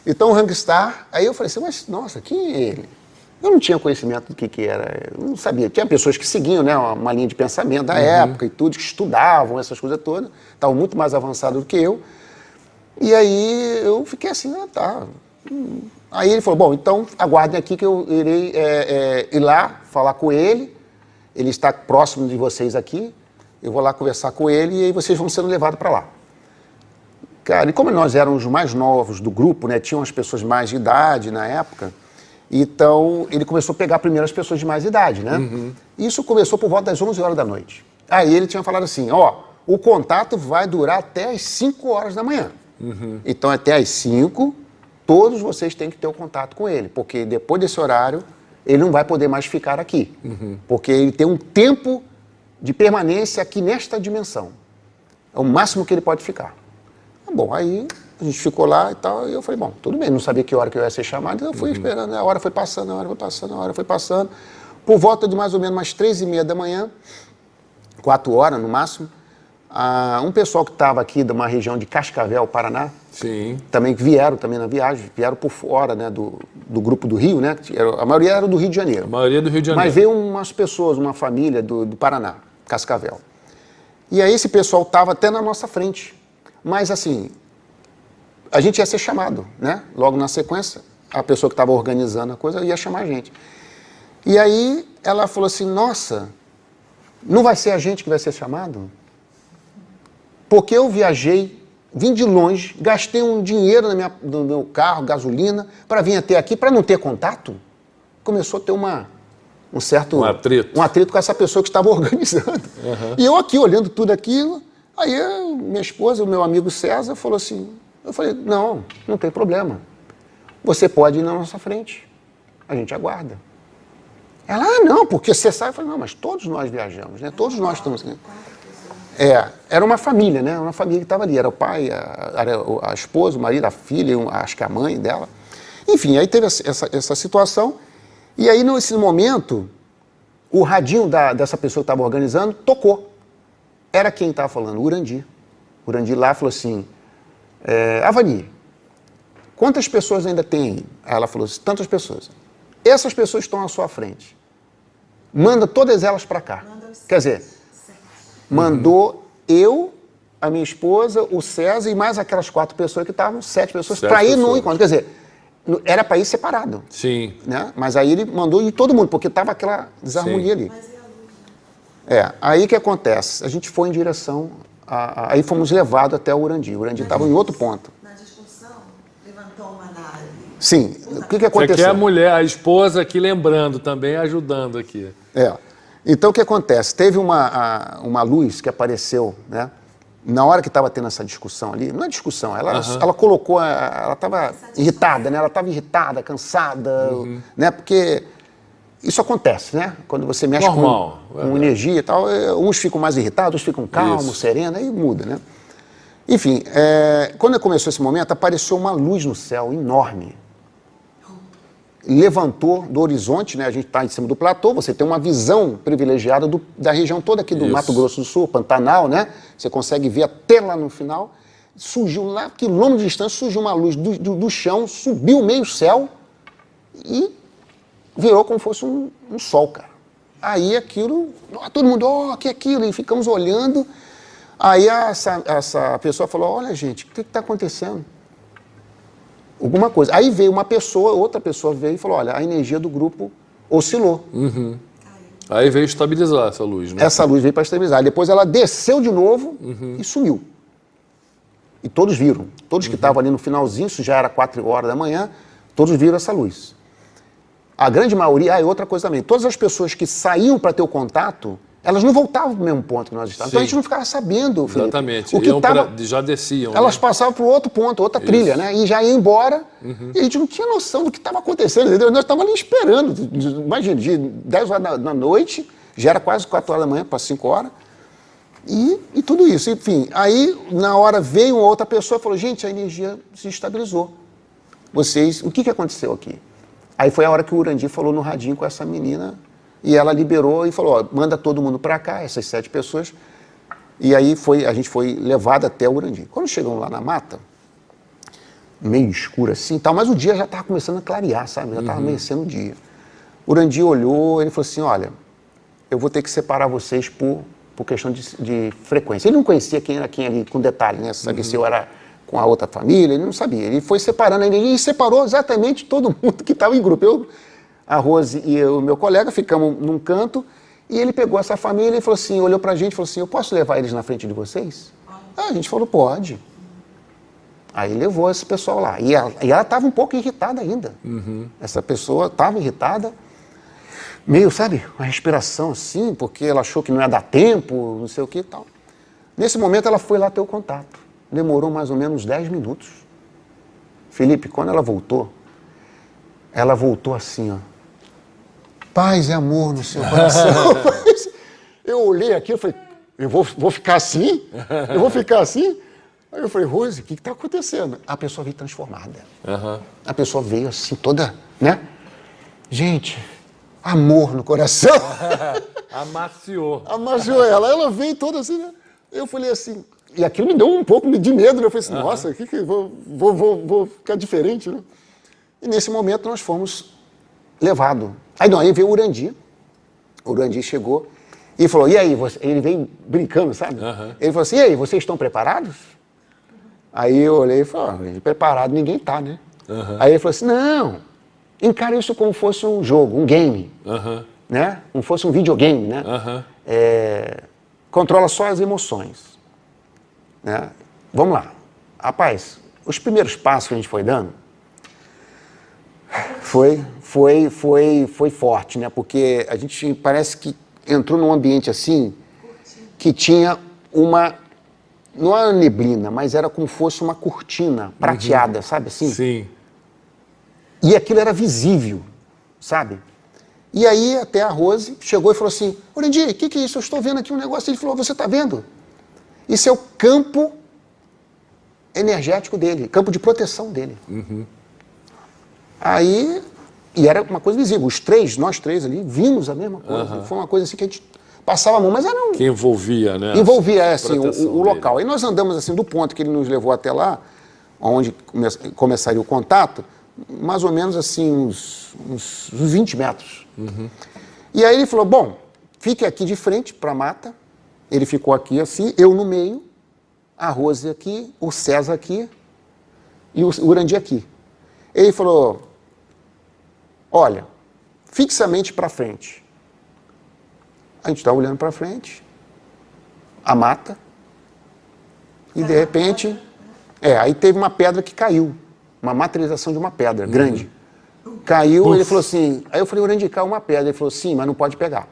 S2: Então o Hangstar, aí eu falei assim, mas nossa, quem é ele? Eu não tinha conhecimento do que era, eu não sabia. Tinha pessoas que seguiam, né, uma linha de pensamento da época e tudo, que estudavam essas coisas todas, estavam muito mais avançados do que eu. E aí eu fiquei assim, tá. Aí ele falou, bom, então aguardem aqui que eu irei ir lá falar com ele. Ele está próximo de vocês aqui. Eu vou lá conversar com ele e aí vocês vão sendo levados para lá. Cara, e como nós éramos os mais novos do grupo, né, tinham as pessoas mais de idade na época, então ele começou a pegar primeiro as pessoas de mais idade, né? Isso começou por volta das 11 horas da noite. Aí ele tinha falado assim, ó, o contato vai durar até as 5 horas da manhã. Então até as 5, todos vocês têm que ter o contato com ele, porque depois desse horário, ele não vai poder mais ficar aqui. Porque ele tem um tempo de permanência aqui nesta dimensão. É o máximo que ele pode ficar. Bom, aí a gente ficou lá e tal, e eu falei, bom, tudo bem, não sabia que hora que eu ia ser chamado, então eu fui esperando, a hora foi passando, a hora foi passando, a hora foi passando. Por volta de mais ou menos umas 3h30 da manhã, 4 horas no máximo, um pessoal que estava aqui de uma região de Cascavel, Paraná, também vieram também na viagem, vieram por fora, né, do grupo do Rio, né, a maioria era do Rio de Janeiro.
S1: A maioria do Rio de Janeiro.
S2: Mas veio umas pessoas, uma família do Paraná, Cascavel. E aí esse pessoal estava até na nossa frente. Mas assim, a gente ia ser chamado, né? Logo na sequência, a pessoa que estava organizando a coisa ia chamar a gente. E aí ela falou assim, nossa, não vai ser a gente que vai ser chamado? Porque eu viajei, vim de longe, gastei um dinheiro no meu carro, gasolina, para vir até aqui, para não ter contato. Começou a ter um atrito com essa pessoa que estava organizando. E eu aqui olhando tudo aquilo, Aí minha esposa, o meu amigo César, falou assim, eu falei, não tem problema. Você pode ir na nossa frente. A gente aguarda. Ela, não, porque você sabe. Eu falei, não, mas todos nós viajamos, né? Todos nós estamos... Né? Era uma família, né? Uma família que estava ali. Era o pai, era a esposa, o marido, a filha, acho que a mãe dela. Enfim, aí teve essa situação. E aí, nesse momento, o radinho dessa pessoa que estava organizando tocou. Era quem estava falando? O Urandi. O Urandi lá falou assim, Avani, quantas pessoas ainda tem aí? Aí ela falou assim, tantas pessoas. Essas pessoas estão à sua frente. Manda todas elas para cá. Quer dizer, mandou eu, a minha esposa, o César e mais aquelas 4 pessoas que estavam, 7 pessoas, para ir no encontro. Quer dizer, era para ir separado.
S1: Sim.
S2: Né? Mas aí ele mandou ir todo mundo, porque estava aquela desarmonia ali. Aí o que acontece? A gente foi em direção, aí fomos levados até o Urandi. O Urandi estava em outro ponto.
S3: Na discussão, levantou uma nave.
S2: Sim. O que aconteceu?
S1: Isso aqui é a mulher, a esposa aqui lembrando também, ajudando aqui.
S2: Então, o que acontece? Teve uma luz que apareceu, né? Na hora que estava tendo essa discussão ali, não é discussão, ela colocou, ela estava irritada, né? Ela estava irritada, cansada, né? Porque isso acontece, né? Quando você mexe com energia e tal, uns ficam mais irritados, outros ficam calmos, serenos, aí muda, né? Enfim, quando começou esse momento, apareceu uma luz no céu enorme. Levantou do horizonte, né? A gente está em cima do platô, você tem uma visão privilegiada da região toda aqui do Mato Grosso do Sul, Pantanal, né? Você consegue ver até lá no final. Surgiu lá, quilômetros de distância, surgiu uma luz do chão, subiu meio céu e virou como fosse um sol, cara. Aí aquilo, todo mundo, que é aquilo? E ficamos olhando. Aí essa pessoa falou, olha gente, o que está acontecendo? Alguma coisa. Aí veio outra pessoa veio e falou, olha, a energia do grupo oscilou.
S1: Aí veio estabilizar essa luz, né?
S2: Essa luz veio para estabilizar. Depois ela desceu de novo e sumiu. E todos viram. Todos que estavam ali no finalzinho, isso já era 4 horas da manhã, todos viram essa luz. A grande maioria, e outra coisa também, todas as pessoas que saíam para ter o contato, elas não voltavam para o mesmo ponto que nós estávamos. Então a gente não ficava sabendo, Felipe.
S1: Exatamente.
S2: O que
S1: já desciam.
S2: Elas passavam para o outro ponto, outra trilha, né? E já ia embora. E a gente não tinha noção do que estava acontecendo, entendeu? Nós estávamos ali esperando. Imagina, de 10 horas da noite, já era quase 4 horas da manhã, para 5 horas. E tudo isso. Enfim, aí na hora veio uma outra pessoa e falou, gente, a energia se estabilizou. O que aconteceu aqui? Aí foi a hora que o Urandi falou no radinho com essa menina. E ela liberou e falou, manda todo mundo para cá, essas 7 pessoas. E aí a gente foi levado até o Urandi. Quando chegamos lá na mata, meio escuro assim, tal, mas o dia já estava começando a clarear, sabe? Já estava amanhecendo o dia. O Urandi olhou, ele falou assim, olha, eu vou ter que separar vocês por questão de frequência. Ele não conhecia quem era quem ali com detalhe, né? Sabia se eu era com a outra família, ele não sabia. Ele foi separando a energia e separou exatamente todo mundo que estava em grupo. A Rose e o meu colega ficamos num canto e ele pegou essa família e falou assim, olhou pra gente e falou assim, eu posso levar eles na frente de vocês? A gente falou, pode. Aí levou esse pessoal lá. E ela estava um pouco irritada ainda. Essa pessoa estava irritada, meio, sabe, uma respiração assim, porque ela achou que não ia dar tempo, não sei o que e tal. Nesse momento ela foi lá ter o contato. Demorou mais ou menos 10 minutos. Felipe, quando ela voltou assim, ó. Paz e amor no seu coração. Eu olhei aqui, eu falei, eu vou ficar assim? Eu vou ficar assim? Aí eu falei, Rose, o que está acontecendo? A pessoa veio transformada. A pessoa veio assim, toda, né? Gente, amor no coração.
S1: Amaciou.
S2: Amaciou ela. Ela veio toda assim, né? Eu falei assim, e aquilo me deu um pouco de medo, né? Eu falei assim, nossa, vou ficar diferente, né? E nesse momento nós fomos levados. Aí veio o Urandi. O Urandi chegou e falou, e aí? Ele veio brincando, sabe? Ele falou assim, e aí, vocês estão preparados? Aí eu olhei e falei, preparado ninguém tá, né? Aí ele falou assim, não, encara isso como fosse um jogo, um game, né? Como fosse um videogame, né? Controla só as emoções, né? Vamos lá. Rapaz, os primeiros passos que a gente foi dando, foi forte, né? Porque a gente parece que entrou num ambiente assim que tinha uma não era neblina, mas era como se fosse uma cortina prateada, sabe assim?
S1: Sim.
S2: E aquilo era visível, sabe? E aí até a Rose chegou e falou assim, Orandir, o que é isso? Eu estou vendo aqui um negócio. Ele falou, você está vendo? Isso é o campo energético dele, campo de proteção dele. Aí, e era uma coisa visível. Nós três ali, vimos a mesma coisa. Foi uma coisa assim que a gente passava a mão, mas era um...
S1: Que envolvia, né?
S2: Envolvia, assim, o
S1: dele.
S2: local. Aí nós andamos assim, do ponto que ele nos levou até lá, onde começaria o contato, mais ou menos assim, uns 20 metros. E aí ele falou, bom, fique aqui de frente para a mata. Ele ficou aqui assim, eu no meio, a Rose aqui, o César aqui e o Urandir aqui. Ele falou, olha, fixamente para frente. A gente está olhando para frente, a mata, e de repente, aí teve uma pedra que caiu, uma materialização de uma pedra grande. Caiu, ele falou assim, aí eu falei, Urandir, caiu uma pedra. Ele falou, sim, mas não pode pegar.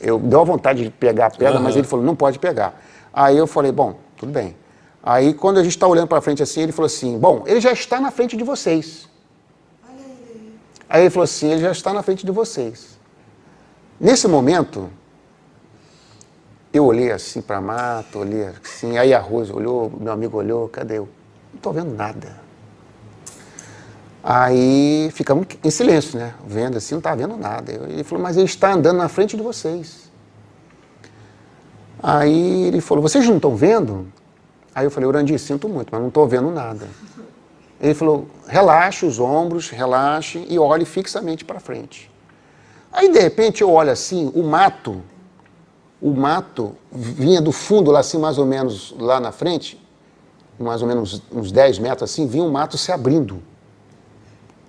S2: Eu deu a vontade de pegar a pedra, mas ele falou, não pode pegar. Aí eu falei, bom, tudo bem. Aí quando a gente está olhando para frente assim, ele falou assim, bom, ele já está na frente de vocês. Aí ele falou assim, ele já está na frente de vocês. Nesse momento, eu olhei assim para a mata, olhei assim, aí a Rose olhou, meu amigo olhou, cadê eu? Não estou vendo nada. Aí ficamos em silêncio, né? Vendo assim, não estava vendo nada. Ele falou, mas ele está andando na frente de vocês. Aí ele falou, vocês não estão vendo? Aí eu falei, Urandir, sinto muito, mas não estou vendo nada. Ele falou, relaxe os ombros, relaxe e olhe fixamente para frente. Aí, de repente, eu olho assim, o mato vinha do fundo, lá assim, mais ou menos, lá na frente, mais ou menos uns 10 metros assim, vinha o mato se abrindo.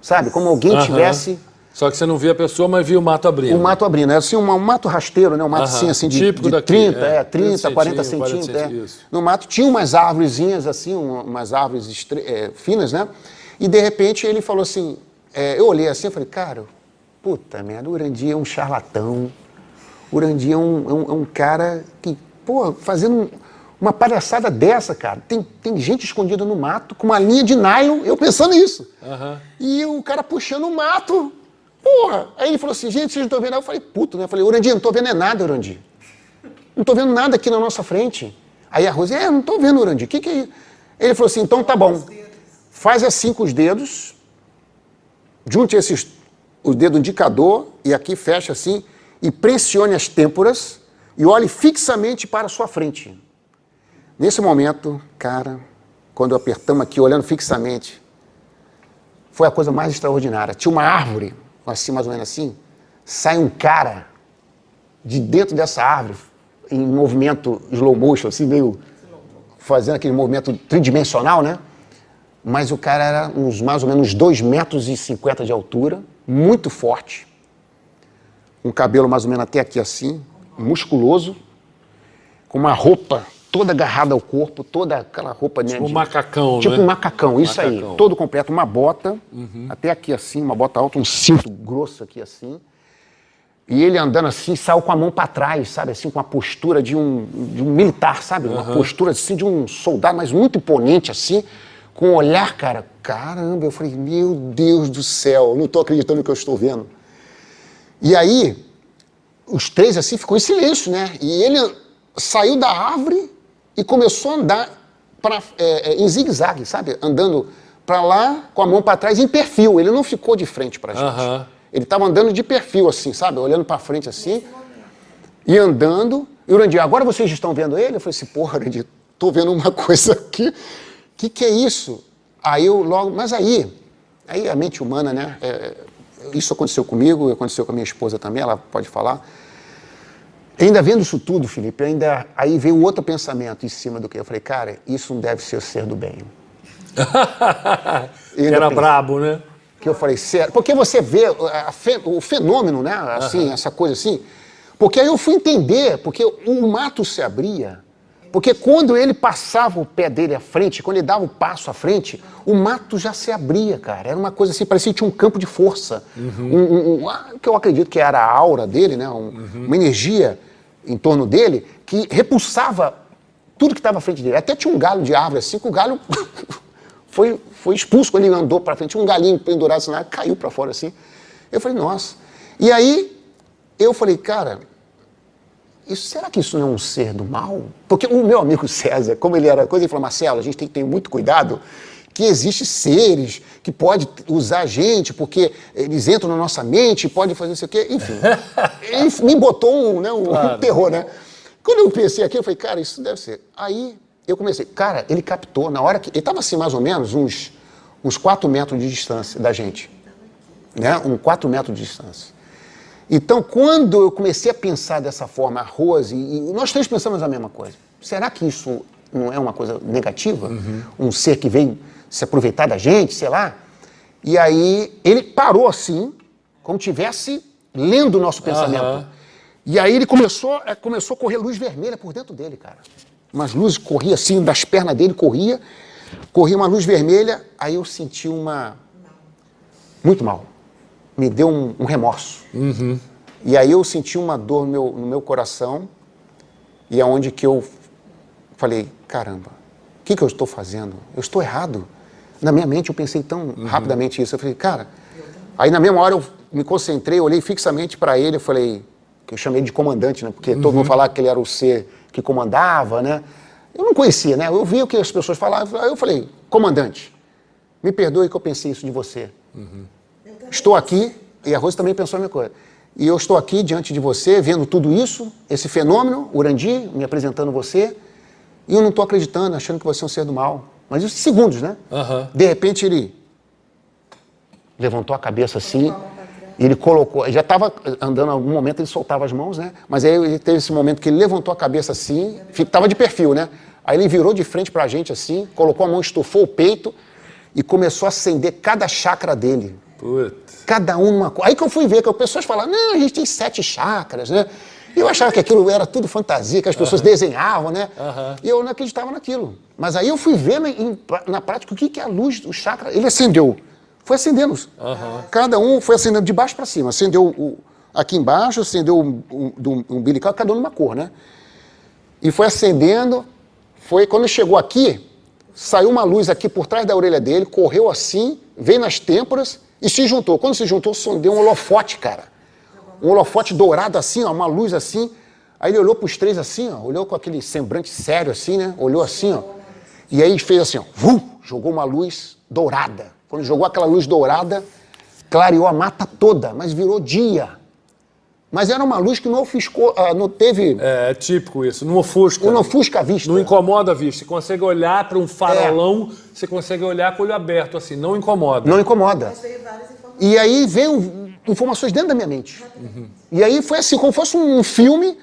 S2: Sabe? Como alguém tivesse...
S1: Só que você não via a pessoa, mas via o mato abrindo.
S2: O mato abrindo. Era assim, um mato rasteiro, né? Um mato assim de,
S1: típico
S2: de
S1: daqui,
S2: 30, 30, 40 centímetros.
S1: 40 centímetros.
S2: No mato tinha umas árvorezinhas assim, umas árvores finas, né? E de repente ele falou assim, eu olhei assim e falei, cara, puta merda, o Urandir é um charlatão. O Urandir é um cara que, pô, fazendo uma palhaçada dessa, cara. Tem gente escondida no mato com uma linha de nylon, eu pensando nisso. E o cara puxando o mato. Porra! Aí ele falou assim, gente, vocês não estão vendo? Aí eu falei, puto, né? Eu falei, Urandir, não estou vendo nada, Urandir. Não estou vendo nada aqui na nossa frente. Aí a Rose, não estou vendo, Urandir. O que é isso? Ele falou assim, então tá bom. Faz assim com os dedos, junte o dedo indicador e aqui fecha assim e pressione as têmporas e olhe fixamente para a sua frente. Nesse momento, cara, quando apertamos aqui, olhando fixamente, foi a coisa mais extraordinária. Tinha uma árvore, assim, mais ou menos assim, sai um cara de dentro dessa árvore, em movimento slow motion, assim, meio fazendo aquele movimento tridimensional, né? Mas o cara era uns mais ou menos 2,50 metros de altura, muito forte, com um cabelo mais ou menos até aqui assim, musculoso, com uma roupa toda agarrada ao corpo, toda aquela roupa...
S1: Tipo um macacão,
S2: tipo
S1: né?
S2: um macacão, isso aí, todo completo, uma bota, até aqui assim, uma bota alta, um cinto grosso aqui assim, e ele andando assim, saiu com a mão para trás, sabe, assim, com a postura de um militar, sabe, uma postura assim de um soldado, mas muito imponente assim, com um olhar, cara, caramba, eu falei, meu Deus do céu, não estou acreditando no que eu estou vendo. E aí, os três assim ficou em silêncio, né, e ele saiu da árvore e começou a andar em zigue-zague, sabe? Andando para lá, com a mão para trás, em perfil. Ele não ficou de frente para a gente. Ele estava andando de perfil, assim, sabe? Olhando para frente, assim. E andando. E o Urandir, agora vocês estão vendo ele? Eu falei assim, porra, Urandir, estou vendo uma coisa aqui. O que é isso? Aí eu logo... Mas aí a mente humana, né? Isso aconteceu comigo, aconteceu com a minha esposa também, ela pode falar. Ainda vendo isso tudo, Felipe, aí veio outro pensamento em cima do que eu falei, cara, isso não deve ser o ser do bem.
S1: Era brabo, né?
S2: Que eu falei, sério, porque você vê o fenômeno, né, assim, essa coisa assim, porque aí eu fui entender, porque o mato se abria, porque quando ele passava o pé dele à frente, quando ele dava o passo à frente, o mato já se abria, cara, era uma coisa assim, parecia que tinha um campo de força, que eu acredito que era a aura dele, né, uma energia em torno dele, que repulsava tudo que estava à frente dele. Até tinha um galho de árvore assim, que o galho foi expulso quando ele andou para frente. Tinha um galinho pendurado assim, caiu para fora assim. Eu falei, nossa. E aí, eu falei, cara, será que isso não é um ser do mal? Porque o meu amigo César, como ele era coisa, ele falou, Marcelo, a gente tem que ter muito cuidado, que existem seres que podem usar a gente, porque eles entram na nossa mente, podem fazer não sei o quê. Enfim, ele me botou um terror, né? Quando eu pensei aqui, eu falei, cara, isso deve ser. Aí eu comecei, cara, ele captou, na hora que... Ele estava assim, mais ou menos, uns 4 metros de distância da gente. Né? 4 metros de distância. Então, quando eu comecei a pensar dessa forma, a Rose, e nós três pensamos a mesma coisa. Será que isso não é uma coisa negativa? Um ser que vem se aproveitar da gente, sei lá? E aí, ele parou assim, como tivesse lendo o nosso pensamento. E aí ele começou a correr luz vermelha por dentro dele, cara. Umas luzes corriam assim, das pernas dele, corria uma luz vermelha, aí eu senti muito mal. Me deu um remorso. E aí eu senti uma dor no meu coração, e é onde que eu falei, caramba, o que eu estou fazendo? Eu estou errado. Na minha mente eu pensei tão rapidamente isso. Eu falei, cara... Aí na mesma hora eu me concentrei, olhei fixamente para ele, eu falei, que eu chamei de comandante, né? Porque todo mundo falava que ele era o ser que comandava, né? Eu não conhecia, né? Eu vi o que as pessoas falavam, aí eu falei, comandante, me perdoe que eu pensei isso de você. Estou aqui, e a Rose também pensou a mesma coisa, e eu estou aqui diante de você, vendo tudo isso, esse fenômeno, Urandi, me apresentando você, e eu não estou acreditando, achando que você é um ser do mal. Mas isso segundos, né? De repente ele levantou a cabeça assim, e ele colocou, ele já estava andando, em algum momento ele soltava as mãos, né? Mas aí ele teve esse momento que ele levantou a cabeça assim, estava de perfil, né? Aí ele virou de frente pra gente assim, colocou a mão, estufou o peito e começou a acender cada chakra dele.
S1: Putz.
S2: Cada um uma coisa. Aí que eu fui ver, que o pessoas falavam, não, a gente tem 7 chakras, né? E eu achava que aquilo era tudo fantasia, que as pessoas desenhavam, né? E eu não acreditava naquilo. Mas aí eu fui ver na prática o que é a luz do chakra. Ele acendeu. Foi acendendo. Cada um foi acendendo de baixo para cima. Acendeu aqui embaixo, acendeu do umbilical, cada um numa cor, né? E foi acendendo. Quando chegou aqui, saiu uma luz aqui por trás da orelha dele, correu assim, veio nas têmporas e se juntou. Quando se juntou, deu um holofote, cara. Um holofote dourado assim, ó, uma luz assim. Aí ele olhou para os três assim, ó, olhou com aquele semblante sério assim, né? Olhou assim, ó. E aí fez assim, ó, jogou uma luz dourada. Quando jogou aquela luz dourada, clareou a mata toda, mas virou dia. Mas era uma luz que não ofuscou, não teve...
S1: É típico isso, não ofusca.
S2: Não ofusca a vista.
S1: Não incomoda a vista. Você consegue olhar para um farolão, você consegue olhar com o olho aberto, assim, não incomoda.
S2: Não incomoda.
S3: Mas veio várias informações.
S2: E aí veio informações dentro da minha mente. E aí foi assim, como fosse um filme,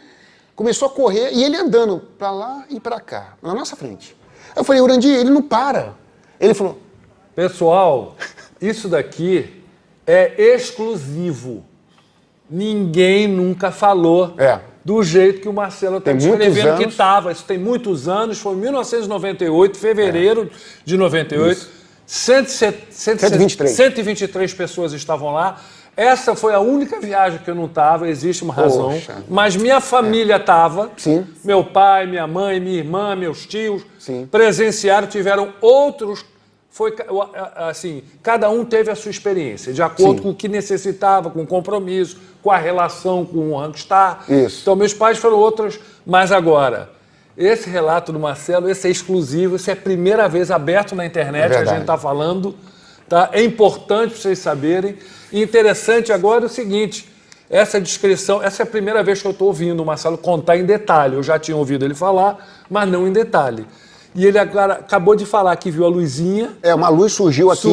S2: começou a correr, e ele andando para lá e para cá, na nossa frente. Eu falei, Urandi, ele não para. Ele falou...
S1: Pessoal, isso daqui é exclusivo. Ninguém nunca falou do jeito que o Marcelo está descrevendo que estava. Isso tem muitos anos, foi em 1998, fevereiro de 98. 123 pessoas estavam lá. Essa foi a única viagem que eu não estava, existe uma razão. Mas minha família estava. Meu pai, minha mãe, minha irmã, meus tios presenciaram, tiveram outros. Foi assim, cada um teve a sua experiência, de acordo com o que necessitava, com o compromisso, com a relação com o Rangstar. Então, meus pais foram outros, mas agora, esse relato do Marcelo, esse é exclusivo, esse é a primeira vez aberto na internet, que a gente está falando, tá? É importante para vocês saberem. E interessante agora é o seguinte, essa descrição, essa é a primeira vez que eu estou ouvindo o Marcelo contar em detalhe. Eu já tinha ouvido ele falar, mas não em detalhe. E ele agora acabou de falar que viu a luzinha.
S2: Uma luz surgiu aqui.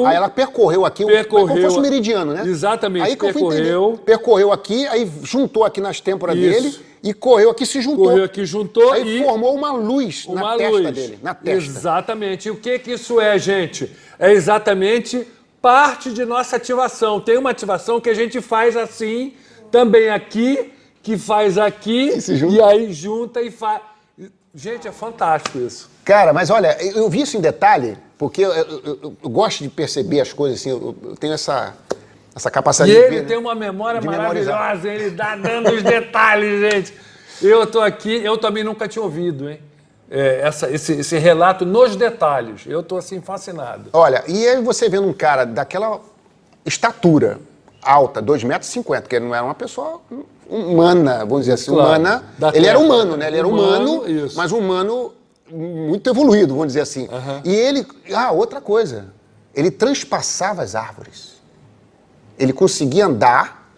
S2: Aí ela percorreu aqui, como se fosse um meridiano, né?
S1: Exatamente,
S2: aí percorreu aqui, aí juntou aqui nas têmporas dele e correu aqui, se juntou.
S1: Correu aqui, juntou
S2: aí formou uma luz na testa dele. Na testa.
S1: Exatamente. E o que isso é, gente? É exatamente parte de nossa ativação. Tem uma ativação que a gente faz assim, também aqui, que faz aqui, e aí junta e faz... Gente, é fantástico isso.
S2: Cara, mas olha, eu vi isso em detalhe, porque eu gosto de perceber as coisas assim, eu tenho essa capacidade de ver.
S1: E ele tem uma memória maravilhosa, ele dá dando os detalhes, gente. Eu tô aqui, eu também nunca tinha ouvido, hein? esse relato nos detalhes. Eu estou assim fascinado.
S2: Olha, e aí você vendo um cara daquela estatura alta, 2,50 m, que ele não era uma pessoa humana, vamos dizer assim,
S1: Claro,
S2: humana.
S1: da
S2: Ele
S1: terra.
S2: era humano, né? Ele era
S1: Humano, isso.
S2: mas um humano muito evoluído, vamos dizer assim. E ele, outra coisa, ele transpassava as árvores. Ele conseguia andar,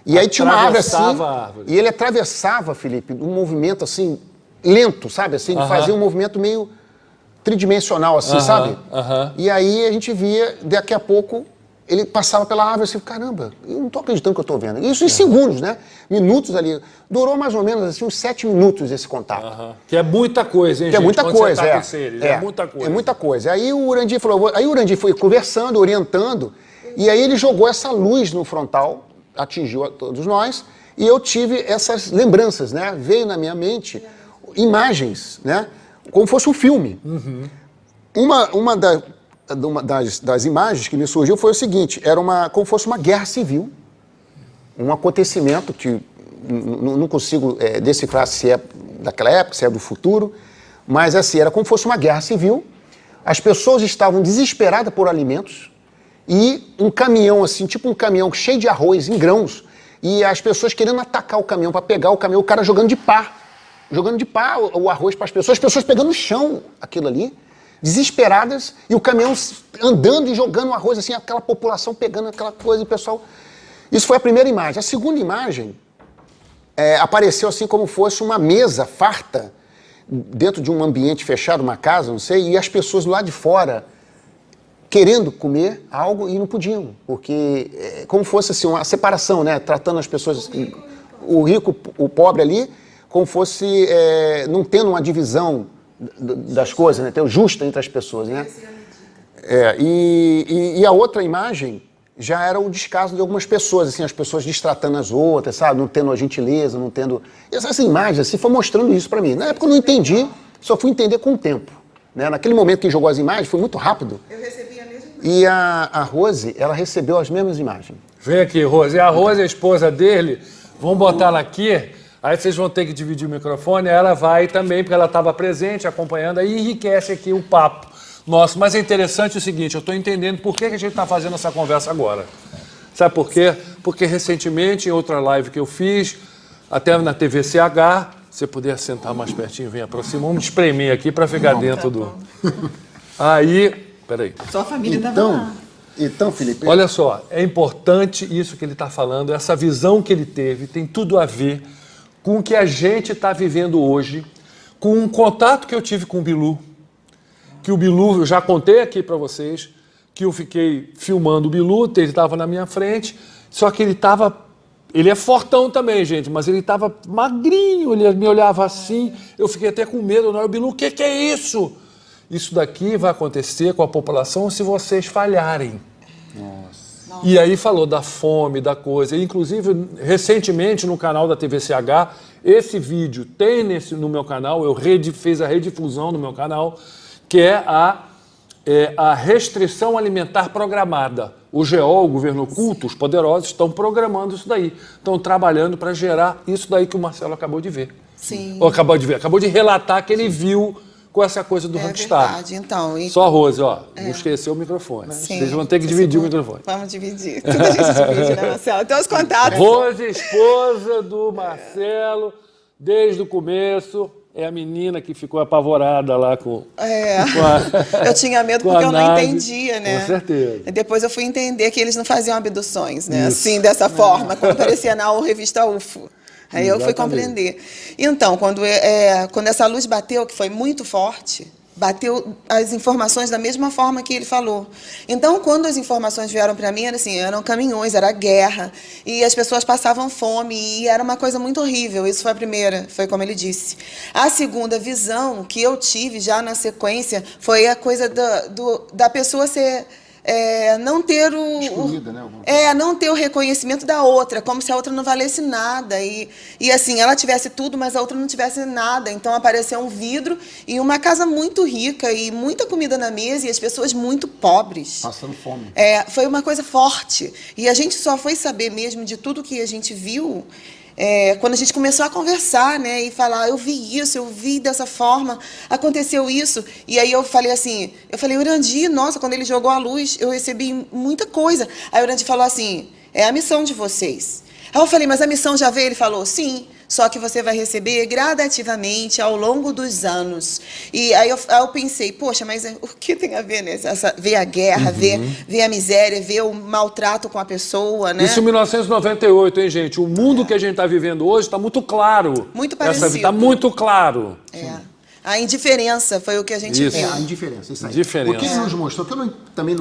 S2: e aí tinha uma árvore assim,
S1: Atravessava a árvore.
S2: e ele atravessava, Felipe, um movimento assim, lento, sabe? Assim, ele fazia um movimento meio tridimensional, assim, sabe? E aí a gente via, daqui a pouco, ele passava pela árvore assim, caramba, eu não tô acreditando que eu tô vendo. Isso em segundos, né? Minutos ali. Durou mais ou menos assim, uns 7 minutos esse contato.
S1: Que é muita coisa, hein,
S2: Que é
S1: gente?
S2: muita
S1: Quando
S2: coisa,
S1: você tá com seres, é muita coisa.
S2: É muita coisa. Aí o Urandir falou, aí o Urandir foi conversando, orientando, e aí ele jogou essa luz no frontal, atingiu a todos nós, e eu tive essas lembranças, né? Veio na minha mente imagens, né? Como fosse um filme. Uma das imagens que me surgiu foi o seguinte, era como fosse uma guerra civil, um acontecimento que não consigo decifrar se é daquela época, se é do futuro, mas assim, era como fosse uma guerra civil, as pessoas estavam desesperadas por alimentos e um caminhão assim, tipo um caminhão cheio de arroz em grãos, e as pessoas querendo atacar o caminhão para pegar o caminhão, o cara jogando de pá o arroz para as pessoas pegando no chão aquilo ali, desesperadas, e o caminhão andando e jogando o arroz, assim, aquela população pegando aquela coisa, e o pessoal... Isso foi a primeira imagem. A segunda imagem apareceu assim como fosse uma mesa farta, dentro de um ambiente fechado, uma casa, não sei, e as pessoas lá de fora querendo comer algo e não podiam, porque como fosse assim, uma separação, né? Tratando as pessoas, o rico, o pobre ali, como fosse não tendo uma divisão das coisas, né? Ter o justo entre as pessoas, né? E a outra imagem já era o descaso de algumas pessoas, assim, as pessoas destratando as outras, sabe? Não tendo a gentileza, não tendo... Essa imagem, assim, foi mostrando isso pra mim. Na época eu não entendi, só fui entender com o tempo, né? Naquele momento que jogou as imagens, foi muito rápido.
S3: Eu recebi a mesma imagem.
S2: E a Rose, ela recebeu as mesmas imagens.
S1: Vem aqui, Rose. A Rose, a esposa dele, vamos botar ela aqui, aí vocês vão ter que dividir o microfone, ela vai também, porque ela estava presente, acompanhando, aí enriquece aqui o papo nosso. Mas é interessante o seguinte, eu estou entendendo por que a gente está fazendo essa conversa agora. Sabe por quê? Porque recentemente, em outra live que eu fiz, até na TVCH, se você puder sentar mais pertinho, vem aproximar, vamos espremer aqui para ficar dentro do... Aí, peraí.
S3: Sua família estava lá.
S2: Então, Felipe...
S1: Olha só, é importante isso que ele está falando, essa visão que ele teve, tem tudo a ver com o que a gente está vivendo hoje, com um contato que eu tive com o Bilu, que o Bilu, eu já contei aqui para vocês, que eu fiquei filmando o Bilu, ele estava na minha frente, só que ele é fortão também, gente, mas ele estava magrinho, ele me olhava assim, eu fiquei até com medo, o Bilu, o que é isso? Isso daqui vai acontecer com a população se vocês falharem. Nossa. E aí falou da fome, da coisa. Inclusive, recentemente, no canal da TVCH, esse vídeo tem no meu canal, eu fiz a redifusão no meu canal, que é a restrição alimentar programada. O GO, o governo oculto, os poderosos, estão programando isso daí. Estão trabalhando para gerar isso daí que o Marcelo acabou de ver.
S3: Sim.
S1: Ou acabou de relatar que ele viu com essa coisa do rockstar.
S3: Verdade, então.
S1: Só a Rose, ó, não esqueceu o microfone.
S3: Sim.
S1: Vocês vão ter que dividir o microfone.
S3: Vamos dividir. Tudo a gente divide, né, Marcelo? Tem os contatos.
S1: Rose, esposa do Marcelo, desde o começo, é a menina que ficou apavorada lá com
S3: Eu tinha medo porque eu não entendia, né?
S1: Com certeza.
S3: Depois eu fui entender que eles não faziam abduções, né? Assim, dessa forma, quando aparecia na revista UFO. Aí eu fui compreender. Então, quando essa luz bateu, que foi muito forte, bateu as informações da mesma forma que ele falou. Então, quando as informações vieram para mim, eram caminhões, era guerra, e as pessoas passavam fome, e era uma coisa muito horrível. Isso foi a primeira, foi como ele disse. A segunda visão que eu tive já na sequência foi a coisa da pessoa ser... não ter
S2: Excluída, né?
S3: não ter o reconhecimento da outra, como se a outra não valesse nada. E assim, ela tivesse tudo, mas a outra não tivesse nada. Então apareceu um vidro e uma casa muito rica e muita comida na mesa e as pessoas muito pobres.
S2: Passando fome.
S3: Foi uma coisa forte. E a gente só foi saber mesmo de tudo que a gente viu quando a gente começou a conversar, né, e falar, eu vi isso, eu vi dessa forma, aconteceu isso. E aí eu falei assim, Urandi, nossa, quando ele jogou a luz, eu recebi muita coisa. Aí o Urandi falou assim, é a missão de vocês. Aí eu falei, mas a missão já veio? Ele falou, sim, só que você vai receber gradativamente ao longo dos anos. E aí eu pensei, poxa, mas o que tem a ver, né? Ver a guerra, ver a miséria, ver o maltrato com a pessoa, né?
S1: Isso em 1998, hein, gente? O mundo que a gente está vivendo hoje está muito claro.
S3: Muito parecido.
S1: Está muito claro.
S3: A indiferença foi o que a gente viu.
S2: A indiferença, isso aí.
S1: Diferença.
S2: O que ele nos mostrou, que eu também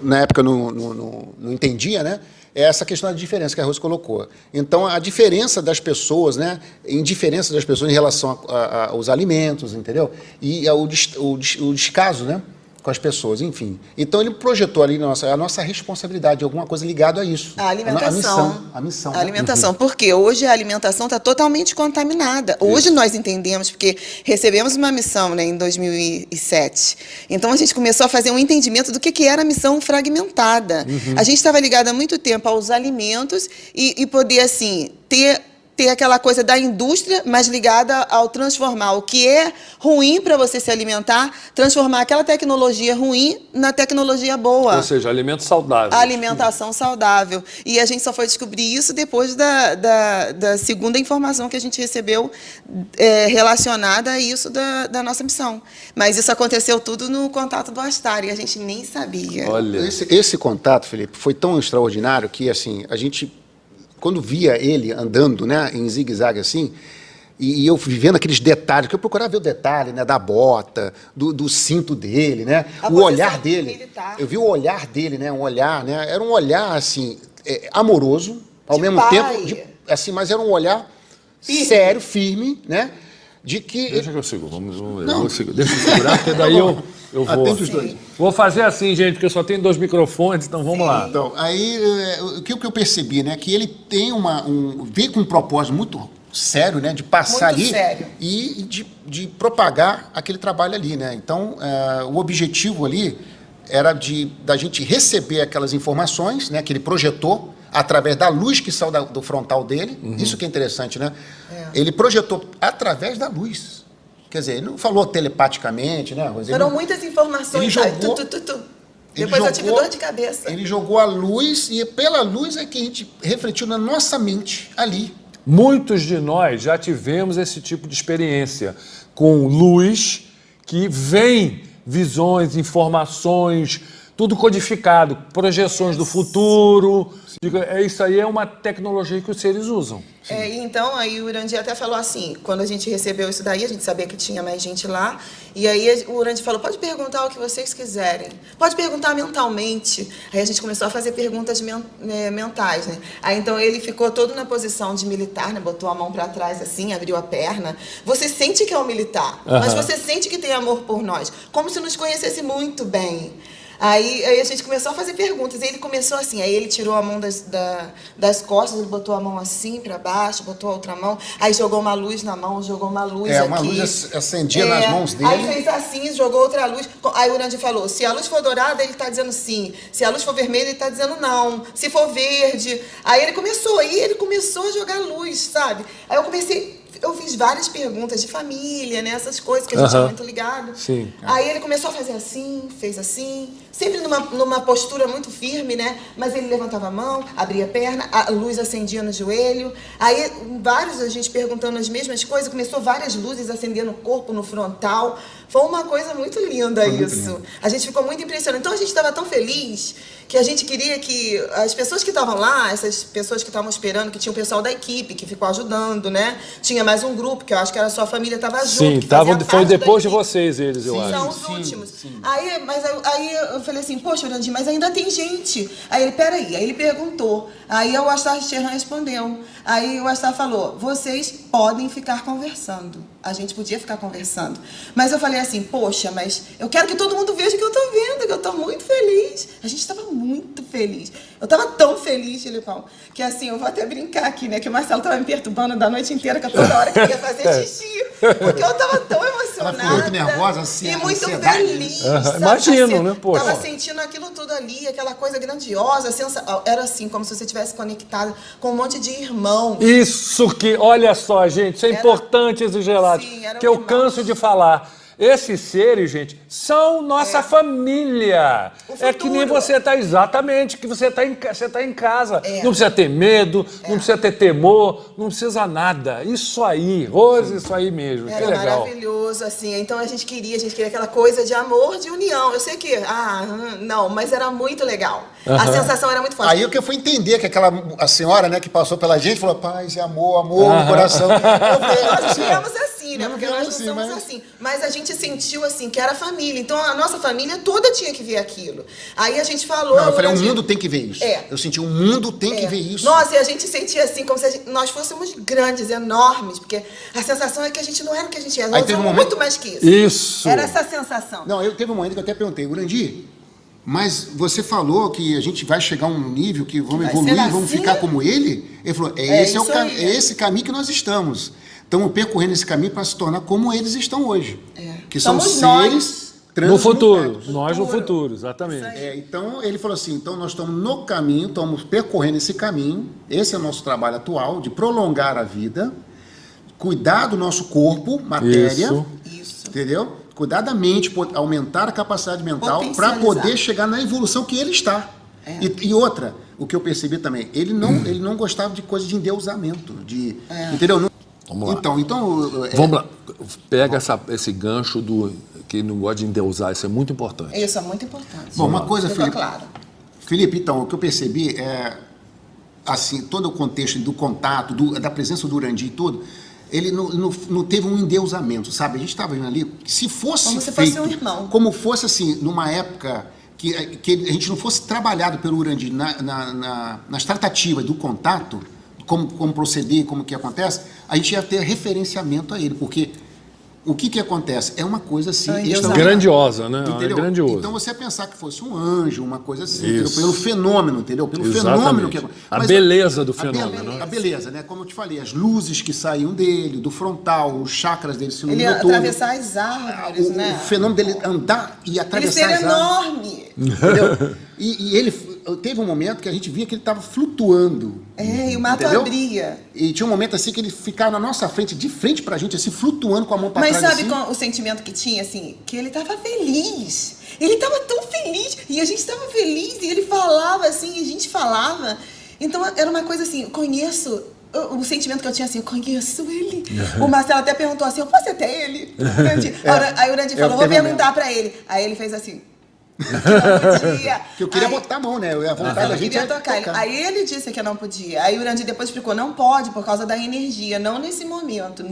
S2: na época não entendia, né? É essa questão da diferença que a Rose colocou. Então, a diferença das pessoas, né? Indiferença das pessoas em relação aos alimentos, entendeu? E o descaso, né? Com as pessoas, enfim. Então, ele projetou ali a nossa responsabilidade, alguma coisa ligada a isso.
S3: A alimentação.
S2: A missão.
S3: A alimentação, porque hoje a alimentação está totalmente contaminada. Hoje nós entendemos, porque recebemos uma missão, né, em 2007. Então, a gente começou a fazer um entendimento do que era a missão fragmentada. A gente estava ligado há muito tempo aos alimentos e poder, assim, ter aquela coisa da indústria, mas ligada ao transformar o que é ruim para você se alimentar, transformar aquela tecnologia ruim na tecnologia boa.
S1: Ou seja, alimento saudável.
S3: A alimentação saudável. E a gente só foi descobrir isso depois da segunda informação que a gente recebeu relacionada a isso da nossa missão. Mas isso aconteceu tudo no contato do Astar e a gente nem sabia.
S1: Olha.
S2: Esse contato, Felipe, foi tão extraordinário que, assim, a gente... Quando via ele andando, né, em zigue-zague assim, e eu vivendo aqueles detalhes, que eu procurava ver o detalhe, né, da bota, do cinto dele, né, o olhar dele.
S3: Militar.
S2: Eu vi o olhar dele, né, um olhar, né, era um olhar assim amoroso, ao mesmo
S3: pai.
S2: tempo, assim, mas era um olhar sério, firme, né, de que
S1: Deixa que eu sigo, deixa eu segurar, porque daí eu vou.
S2: Atende os dois.
S1: Vou fazer assim, gente, porque só tem 2 microfones, então vamos lá.
S2: Então, aí, o que eu percebi, né, que ele tem veio com um propósito muito sério, né, de passar
S3: muito
S2: ali
S3: sério.
S2: E de propagar aquele trabalho ali, né. Então, o objetivo ali era da gente receber aquelas informações, né, que ele projetou através da luz que saiu do frontal dele. Isso que é interessante, né? Ele projetou através da luz. Quer dizer, ele não falou telepaticamente, né, Rose?
S3: Foram muitas informações.
S2: Ele jogou,
S3: Depois eu tive dor de cabeça.
S2: Ele jogou a luz e pela luz é que a gente refletiu na nossa mente ali.
S1: Muitos de nós já tivemos esse tipo de experiência com luz que vem visões, informações, tudo codificado, projeções do futuro. Isso aí é uma tecnologia que os seres usam.
S3: Então, aí o Urandi até falou assim, quando a gente recebeu isso daí, a gente sabia que tinha mais gente lá, e aí o Urandi falou, pode perguntar o que vocês quiserem, pode perguntar mentalmente. Aí a gente começou a fazer perguntas mentais, né? Aí então ele ficou todo na posição de militar, né? Botou a mão para trás assim, abriu a perna. Você sente que é um militar, mas você sente que tem amor por nós, como se nos conhecesse muito bem. Aí a gente começou a fazer perguntas, e ele começou assim, aí ele tirou a mão das costas, ele botou a mão assim para baixo, botou a outra mão, aí jogou uma luz na mão, jogou uma luz aqui.
S2: Uma luz acendia nas mãos dele.
S3: Aí fez assim, jogou outra luz, aí o Urandi falou, se a luz for dourada, ele está dizendo sim, se a luz for vermelha, ele está dizendo não, se for verde, aí ele começou a jogar luz, sabe? Aí eu fiz várias perguntas de família, né? Essas coisas que a gente é muito ligado.
S1: Sim.
S3: Aí ele começou a fazer assim, fez assim, sempre numa postura muito firme, né? Mas ele levantava a mão, abria a perna, a luz acendia no joelho. Aí a gente perguntando as mesmas coisas, começou várias luzes acendendo no corpo, no frontal. Foi uma coisa muito linda isso. A gente ficou muito impressionado. Então a gente estava tão feliz que a gente queria que as pessoas que estavam lá, essas pessoas que estavam esperando, que tinha o pessoal da equipe que ficou ajudando, né? Tinha mais um grupo, que eu acho que era a sua família, estava junto.
S1: Sim, foi depois de vocês, eles, eu acho.
S3: São os últimos. Sim. Aí eu falei assim, poxa, Urandi, mas ainda tem gente. Aí ele, peraí, aí ele perguntou. Aí o Astar Sheran respondeu. Aí o Astar falou, vocês podem ficar conversando. A gente podia ficar conversando. Mas eu falei assim, poxa, mas eu quero que todo mundo veja que eu estou vendo, que eu estou muito feliz. A gente estava muito feliz. Eu estava tão feliz, Filipão, que assim, eu vou até brincar aqui, né? Que o Marcelo estava me perturbando da noite inteira, que eu toda hora queria fazer xixi. Porque eu estava tão emocionada.
S2: Ela ficou muito nervosa, assim.
S3: E muito feliz.
S1: Imagino, né, poxa.
S3: Estava sentindo aquilo tudo ali, aquela coisa grandiosa, era assim, como se você estivesse conectado com um monte de irmãos.
S1: Isso que, olha só, gente, isso é importante, exagerado, que eu canso de falar. Esses seres, gente, são nossa família. É que nem você está, exatamente, que você está em casa. Não precisa ter medo, não precisa ter temor, não precisa nada. Isso aí, Rose, isso aí mesmo.
S3: Era
S1: que legal.
S3: maravilhoso, assim. Então a gente queria aquela coisa de amor, de união. Eu sei que, não, mas era muito legal. A sensação era muito forte.
S2: Aí o que eu fui entender, que a senhora, né, que passou pela gente, falou, paz e amor no coração.
S3: Nós tivemos assim, né? Porque nós não somos assim. Mas a gente sentiu, assim, que era família. Então a nossa família toda tinha que ver aquilo. Aí a gente falou...
S2: Não, eu falei, o mundo tem que ver isso. Eu senti, o mundo tem que ver isso.
S3: Nossa, e a gente sentia assim, como se nós fôssemos grandes, enormes, porque a sensação é que a gente não era o que a gente era. Nós somos muito mais que isso.
S1: Isso.
S3: Era essa sensação.
S2: Não, teve um momento que eu até perguntei, Urandir, mas você falou que a gente vai chegar a um nível que vamos evoluir, vamos ficar como ele? Ele falou, esse caminho que nós estamos. Estamos percorrendo esse caminho para se tornar como eles estão hoje. Que são seres
S1: no futuro. Nós no futuro, exatamente.
S2: Então, ele falou assim, então nós estamos no caminho, estamos percorrendo esse caminho, esse é o nosso trabalho atual, de prolongar a vida, cuidar do nosso corpo, matéria, entendeu? Cuidar da mente, aumentar a capacidade mental para poder chegar na evolução que ele está. E outra, o que eu percebi também, ele não gostava de coisa de endeusamento, entendeu?
S1: Vamos lá.
S2: Então
S1: vamos lá. Pega esse gancho do que não gosta de endeusar, isso é muito importante.
S3: Isso é muito importante.
S2: Bom, uma coisa,
S3: Fica claro.
S2: Felipe, então, o que eu percebi é, assim, todo o contexto do contato, da presença do Urandir e tudo, ele não teve um endeusamento, sabe? A gente estava vendo ali, se fosse
S3: como se
S2: feito,
S3: fosse um irmão.
S2: Como fosse assim, numa época que a gente não fosse trabalhado pelo Urandir nas tratativas do contato, como proceder, como que acontece, a gente ia ter referenciamento a ele, porque o que acontece? É uma coisa assim...
S1: grandiosa, né?
S2: Entendeu?
S1: É grandioso.
S2: Então você ia pensar que fosse um anjo, uma coisa assim, pelo fenômeno, entendeu? Pelo fenômeno que...
S1: A beleza do fenômeno.
S2: A beleza, né? Como eu te falei, as luzes que saíam dele, do frontal, os chakras dele se iluminam
S3: todo. Ele ia atravessar as árvores, né?
S2: O fenômeno dele andar e atravessar as árvores.
S3: Ele
S2: enorme! Entendeu? E ele... Teve um momento que a gente via que ele estava flutuando.
S3: E o mato abria.
S2: E tinha um momento assim que ele ficava na nossa frente, de frente pra gente, assim, flutuando com a mão pra trás.
S3: Mas sabe
S2: assim?
S3: O sentimento que tinha, assim? Que ele estava feliz. Ele estava tão feliz. E a gente estava feliz. E ele falava assim, e a gente falava. Então era uma coisa assim, conheço... O sentimento que eu tinha assim, eu conheço ele. O Marcelo até perguntou assim, eu posso ir até ele? Aí o Urandir falou, vou perguntar pra ele. Aí ele fez assim... Que não podia.
S2: Que eu queria botar a mão, né? A vontade da gente
S3: tocar. Aí ele disse que não podia. Aí o Urandir depois explicou, não pode por causa da energia, não nesse momento.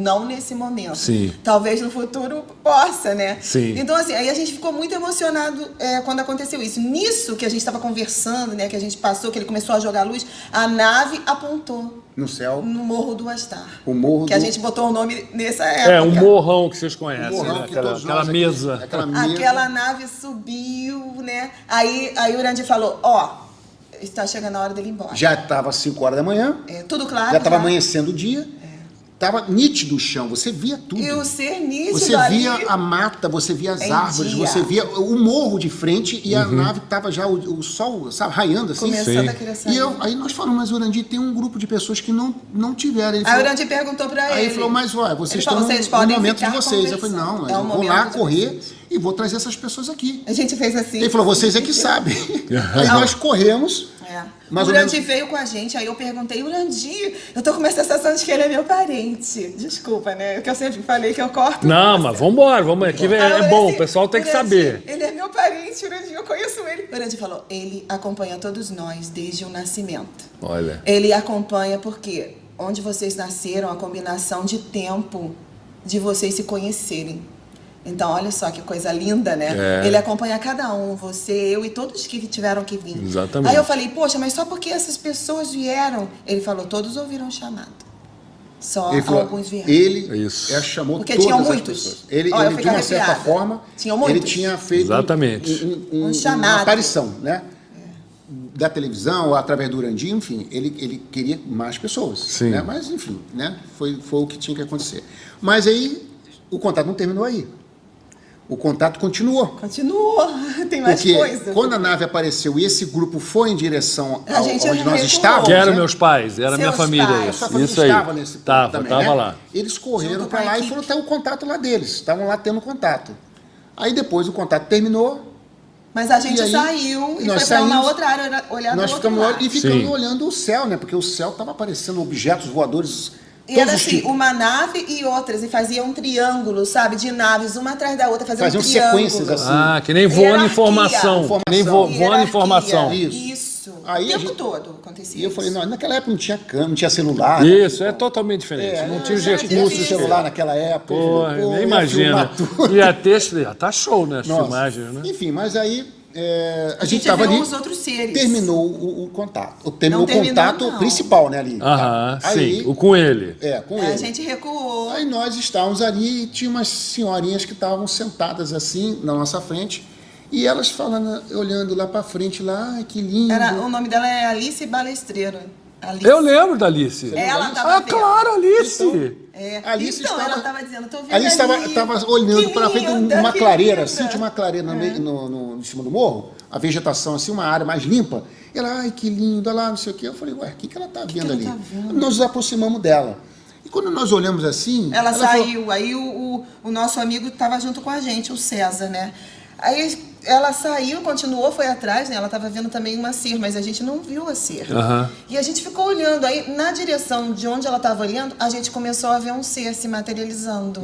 S1: Sim.
S3: Talvez no futuro possa, né?
S1: Sim.
S3: Então assim, aí a gente ficou muito emocionado quando aconteceu isso. Nisso que a gente estava conversando, né? Que a gente passou, que ele começou a jogar luz, a nave apontou.
S2: No céu.
S3: No Morro do Astar.
S2: O Morro
S3: a gente botou o nome nessa época.
S1: Um morrão que vocês conhecem,
S2: morrão,
S1: né?
S2: que
S1: Aquela mesa.
S3: Aquela nave subiu, né? Aí o Urandir falou, está chegando a hora dele ir embora.
S2: Já estava 5 horas da manhã.
S3: Tudo claro.
S2: Já estava amanhecendo o dia. Estava nítido o chão, você via tudo.
S3: E o ser nítido
S2: Você via a mata, você via as árvores, você via o morro de frente e a nave estava já, o sol, sabe, raiando assim.
S3: Começando a querer sair.
S2: Aí nós falamos, mas Urandir, tem um grupo de pessoas que não tiveram.
S3: Aí o Urandir perguntou para ele.
S2: Aí ele falou, mas vocês estão no momento de vocês. Eu falei, não, eu vou lá correr e vou trazer essas pessoas aqui.
S3: A gente fez assim.
S2: Ele falou, vocês é que sabem. Aí nós corremos.
S3: O Urandir veio com a gente, aí eu perguntei, Urandir, eu tô com uma sensação de que ele é meu parente. Desculpa, né? Que eu sempre falei que eu corto.
S1: Não, mas vambora, vamos aqui. É bom, o pessoal tem que saber.
S3: Ele é meu parente, Urandir, eu conheço ele. O Urandir falou, ele acompanha todos nós desde o nascimento.
S1: Olha.
S3: Ele acompanha porque onde vocês nasceram, a combinação de tempo de vocês se conhecerem. Então, olha só que coisa linda, né? Ele acompanha cada um, você, eu e todos que tiveram que vir.
S1: Exatamente.
S3: Aí eu falei, poxa, mas só porque essas pessoas vieram? Ele falou, todos ouviram o chamado. Só alguns vieram.
S2: Ele chamou
S3: porque
S2: todas
S3: tinham
S2: as
S3: muitos.
S2: pessoas. Ele de uma certa forma, ele tinha feito
S3: um chamado.
S2: uma aparição, né? Da televisão, ou através do Urandir, enfim, ele queria mais pessoas.
S1: Sim.
S2: Né? Mas, enfim, né? Foi o que tinha que acontecer. Mas aí, o contato não terminou aí. o contato continuou.
S3: Continuou, tem mais
S2: Porque
S3: coisa.
S2: quando a nave apareceu e esse grupo foi em direção
S3: A gente
S2: onde nós
S3: recuou.
S2: estávamos...
S1: Que eram
S2: né?
S1: meus pais, era minha
S3: Seus
S1: família.
S3: pais.
S2: A
S1: Isso,
S2: sua família
S1: isso aí.
S2: estava nesse ponto também,
S1: Tava
S2: né?
S1: lá.
S2: Eles correram
S3: Junto
S2: para
S3: com a
S2: lá e
S3: equipe.
S2: foram ter o contato lá deles. Estavam lá tendo contato. Aí depois o contato terminou.
S3: Mas a gente
S2: E aí,
S3: saiu e
S2: nós
S3: foi para uma
S2: saímos,
S3: outra área, olhar
S2: Nós
S3: do outro
S2: ficamos
S3: lado.
S2: e ficamos
S1: Sim.
S2: olhando o céu, né? Porque o céu estava aparecendo objetos voadores.
S3: E era
S2: todos os
S3: assim,
S2: tipos.
S3: uma nave e outras, e fazia um triângulo, sabe? De naves, uma atrás da outra, fazia
S2: Faziam
S3: um triângulo.
S2: sequências assim.
S1: Ah, que nem voando
S3: Hierarquia.
S1: informação. Que nem voando
S3: Hierarquia.
S1: informação.
S3: Isso.
S2: Aí
S3: o
S2: a
S3: tempo
S2: gente-
S3: todo acontecia
S2: E eu falei,
S3: isso.
S2: não, naquela época não tinha câmera, não tinha celular.
S1: Isso, é totalmente diferente. Não tinha os
S3: já
S2: Tinha
S1: recursos.
S3: tive
S2: celular naquela época.
S1: Porra,
S2: Eu falei,
S1: nem
S2: ia
S1: imagina.
S2: filmar tudo.
S1: Ia ter, tá show, né? As
S2: Nossa.
S1: filmagens, né?
S2: Enfim, mas aí a gente
S3: gente
S2: estava
S3: viu
S2: ali,
S3: os outros seres.
S2: terminou o contato. Terminou
S3: Não
S2: o
S3: terminou,
S2: contato
S3: não.
S2: principal, né, ali.
S1: Aham,
S2: Aí,
S1: sim. O com ele.
S2: com
S3: A
S2: ele.
S3: gente recuou.
S2: Aí nós estávamos ali e tinha umas senhorinhas que estavam sentadas assim na nossa frente e elas falando, olhando lá para frente, lá, ai, que lindo.
S3: O nome dela é Alice Balestreiro. Alice.
S1: Eu lembro da Alice.
S3: Ela tava
S1: Ah,
S3: vendo.
S1: claro, Alice.
S3: É.
S2: Alice
S3: então,
S2: estava-
S3: ela estava dizendo, tô vendo
S2: Ali
S3: ali.
S2: estava olhando
S3: Que
S2: para frente
S3: linda,
S2: uma
S3: que
S2: clareira,
S3: linda.
S2: assim, tinha uma clareira em cima do morro, a vegetação assim, uma área mais limpa. E ela, ai, que lindo, olha lá, não sei o quê. Eu falei, ué, o que ela tá vendo
S3: ela
S2: ali?
S3: tá vendo?
S2: Nós nos aproximamos dela. E quando nós olhamos assim...
S3: Ela
S2: falou,
S3: saiu, aí o nosso amigo estava junto com a gente, o César, né? Aí ela saiu, continuou, foi atrás, né? Ela estava vendo também uma ser, mas a gente não viu a ser.
S1: Aham.
S3: E a gente ficou olhando, aí na direção de onde ela estava olhando, a gente começou a ver um ser se materializando.